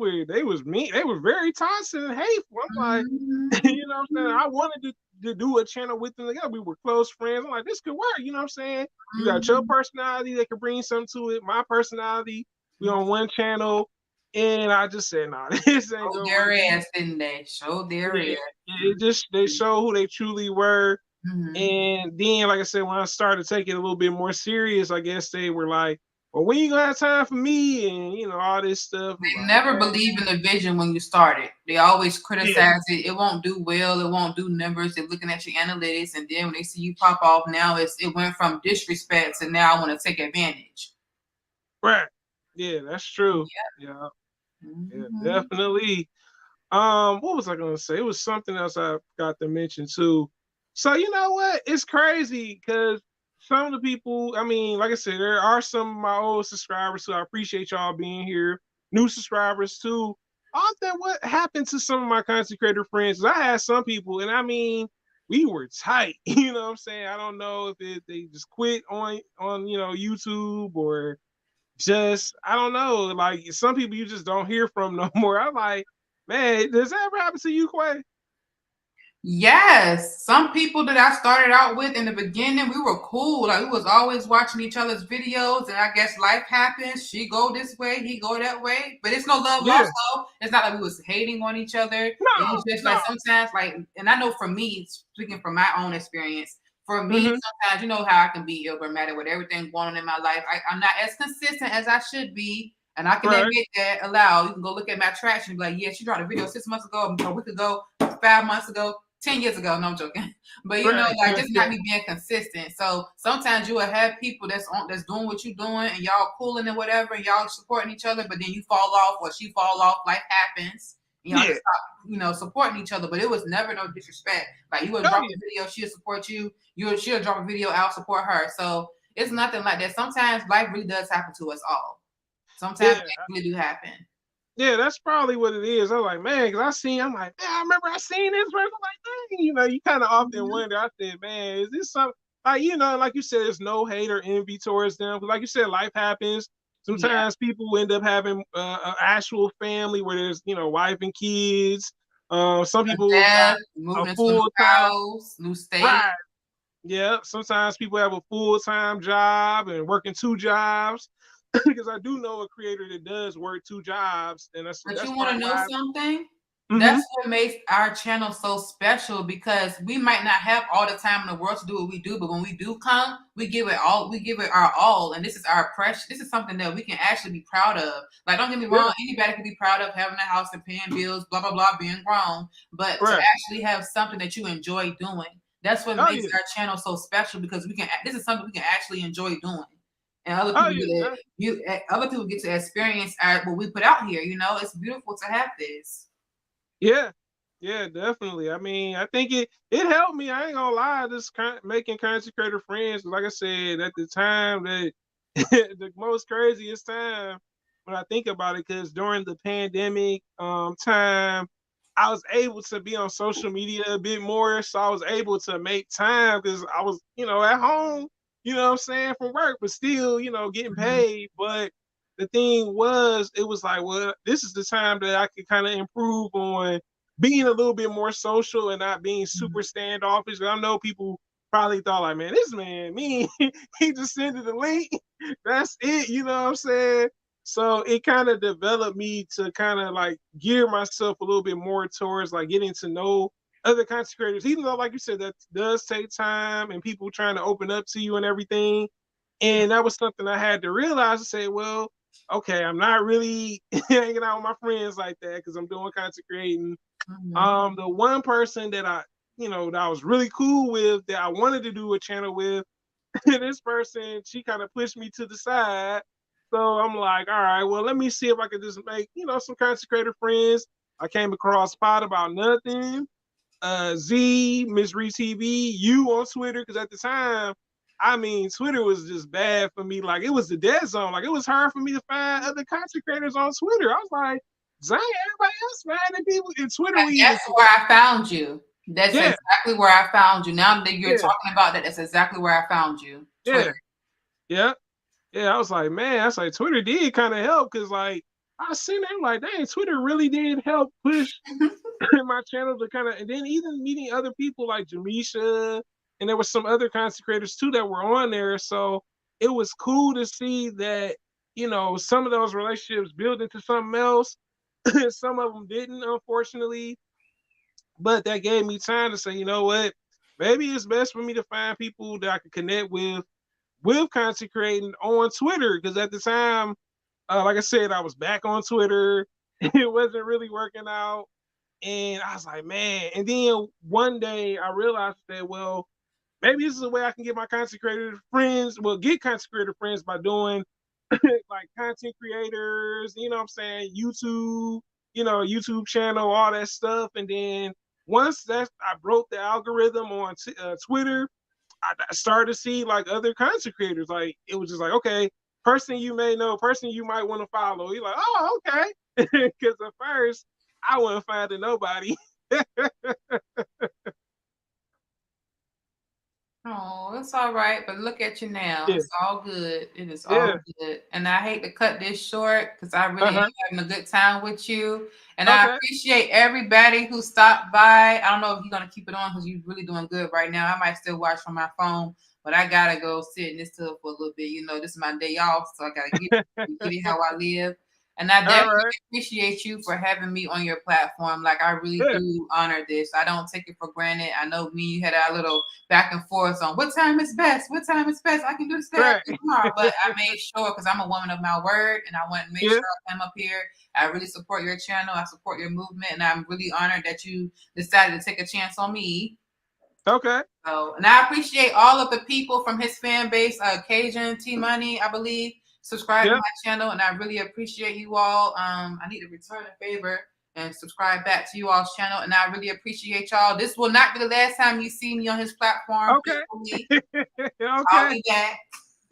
was mean. They were very toxic and hateful. I'm like, Mhm. you know what I'm saying? I wanted to do a channel with them together. We were close friends. I'm like, this could work. You know what I'm saying? You got your Mhm. personality that could bring something to it. My personality. We Mhm. on one channel. And I just said, nah, this ain't Showed gonna their work. ass, didn't they? Showed their Yeah, ass. it just they show who they truly were. Mhm. And then, like I said, when I started taking it a little bit more serious, I guess they were like, well, when you gonna have time for me? And you know, all this stuff. I'm They like, never believe in the vision when you start it. They always yeah, criticize it. It won't do well. It won't do numbers. They're looking at your analytics, and then when they see you pop off, now it went from disrespect to now I want to take advantage. right. Yeah, that's true. Yeah. Yeah, yeah, Mhm. definitely. What was I gonna say? It was something else I got to mention too. So you know what? It's crazy because some of the people, I mean, like I said, there are some of my old subscribers who I appreciate y'all being here. New subscribers too. Often, what happened to some of my content creator friends? I had some people, and I mean, we were tight. You know what I'm saying? I don't know if they just quit on you know YouTube or just I don't know. Like some people you just don't hear from no more. I'm like, man, does that ever happen to you, Quay? Yes, some people that I started out with in the beginning, we were cool. Like we was always watching each other's videos, and I guess life happens. She go this way, he go that way, but it's no love Yeah. lost though. It's not like we was hating on each other. It was No, just like no. sometimes, like, and I know for me, speaking from my own experience, for me, Mm-hmm. sometimes you know how I can be dramatic with everything going on in my life. I'm not as consistent as I should be. And I can Right. admit that aloud. You can go look at my traction and be like, yeah, she dropped a video 6 months ago, a week ago, 5 months ago. 10 years ago. No, I'm joking. But you know, Right. like just not me being consistent. So sometimes you will have people that's doing what you're doing and y'all cooling and whatever, and y'all supporting each other, but then you fall off or she fall off, life happens. And y'all Yeah. just stop, supporting each other. But it was never no disrespect. Like you would Oh drop yeah. a video, she'll support you. She'll drop a video, I'll support her. So it's nothing like that. Sometimes life really does happen to us all. Sometimes Yeah. things really do happen. Yeah, that's probably what it is. I'm like, man, because I'm like, man, I remember I seen this person. I'm like, dang, you know, you kind of often Mhm. wonder. I said, man, is this something like you know, like you said, there's no hate or envy towards them. Because like you said, life happens. Yeah. Sometimes people end up having an actual family where there's you know wife and kids. Some people got Death, a moving into a new full time house, new state. right. Yeah, sometimes people have a full time job and working two jobs. Because I do know a creator that does work two jobs, and But that's you want part to know why. something? Mm-hmm. That's what makes our channel so special because we might not have all the time in the world to do what we do, but when we do come, we give it all. We give it our all, and this is our precious. This is something that we can actually be proud of. Like, don't get me Yeah, wrong, anybody can be proud of having a house and paying bills, blah blah blah, being grown. But to right. actually have something that you enjoy doing, that's what Oh makes yeah. our channel so special because we can. This is something we can actually enjoy doing, and other Oh people yeah. get other people get to experience what we put out here. You know, it's beautiful to have this. Yeah. Yeah, definitely. I mean, I think it helped me. I ain't gonna lie. Making content creator friends. Like I said, at the time that the most craziest time when I think about it, because during the pandemic time, I was able to be on social media a bit more. So I was able to make time because I was, you know, at home, you know what I'm saying, from work, but still, you know, getting Mhm. paid. But the thing was, it was like, well, this is the time that I could kind of improve on being a little bit more social and not being super Mhm. standoffish. I know people probably thought like, man, this man, me, he just sent it the link. That's it, you know what I'm saying? So it kind of developed me to kind of like gear myself a little bit more towards like getting to know other content creators, even though, like you said, that does take time and people trying to open up to you and everything. And that was something I had to realize and say, well, okay, I'm not really hanging out with my friends like that because I'm doing content creating. The one person that that I was really cool with that I wanted to do a channel with, this person, she kind of pushed me to the side. So I'm like, all right, well, let me see if I could just make, some content creator friends. I came across Pot About Nothing, Z, Miss Reese TV, you on Twitter, because at the time, I mean, Twitter was just bad for me. Like, it was the dead zone. Like, it was hard for me to find other content creators on Twitter. I was like, dang, everybody else finding people in Twitter. That's where I found you. That's Yeah. exactly where I found you. Now that you're Yeah. talking about that, that's exactly where I found you. Twitter. Yeah. I was like, man, that's like Twitter did kind of help because like I seen it like, dang, Twitter really did help push my channel to kind of, and then even meeting other people like Jamisha, and there was some other content creators too that were on there. So it was cool to see that, some of those relationships build into something else. Some of them didn't, unfortunately. But that gave me time to say, you know what? Maybe it's best for me to find people that I can connect with content creating on Twitter. Because at the time, like I said, I was back on Twitter. It wasn't really working out. And I was like, man. And then one day I realized that, well, maybe this is a way I can get my content creator friends, get content creator friends by doing like content creators, you know what I'm saying, YouTube, YouTube channel, all that stuff. And then once I broke the algorithm on Twitter, I started to see like other content creators. Like it was just like, okay, person you may know, person you might want to follow. You're like, oh, okay. Because at first I wasn't finding nobody. Oh, it's all right, but look at you now. Yeah. It's all good. It is all good. And I hate to cut this short because I really am having a good time with you. And I appreciate everybody who stopped by. I don't know if you're gonna keep it on because you're really doing good right now. I might still watch from my phone, but I gotta go sit in this tub for a little bit. This is my day off, so I gotta get it how I live. And I definitely appreciate you for having me on your platform. Like, I really do honor this. I don't take it for granted. I know me, you had our little back and forth on what time is best. What time is best? I can do this tomorrow. But I made sure, because I'm a woman of my word, and I want to make sure I come up here. I really support your channel. I support your movement. And I'm really honored that you decided to take a chance on me. Okay. So, and I appreciate all of the people from his fan base, Cajun, T-Money, I believe, subscribe to my channel, and I really appreciate you all. I need to return a favor and subscribe back to you all's channel, and I really appreciate y'all. This will not be the last time you see me on his platform. Okay. I'll be back.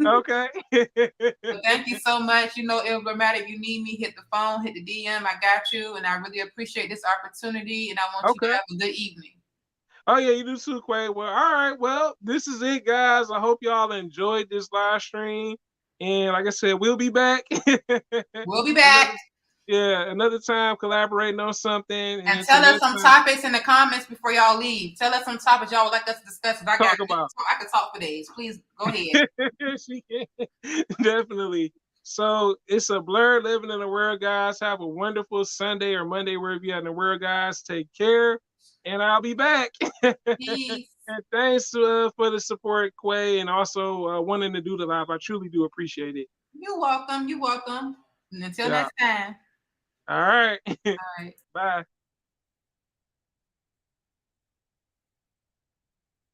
Okay. So thank you so much. Illmatic, you need me, hit the phone, hit the DM. I got you, and I really appreciate this opportunity, and I want you to have a good evening. Oh, yeah, you do too, Quay. Well, all right. Well, this is it, guys. I hope y'all enjoyed this live stream. And like I said, we'll be back. We'll be back. Another time collaborating on something. And tell us some topics in the comments before y'all leave. Tell us some topics y'all would like us to discuss. I could talk for days. Please go ahead. She can. Definitely. So it's a blur living in the world, guys. Have a wonderful Sunday or Monday, wherever you're in the world, guys. Take care. And I'll be back. Peace. And thanks for the support, Quay, and also wanting to do the live. I truly do appreciate it. You're welcome. You're welcome. And until next time. All right. All right. Bye.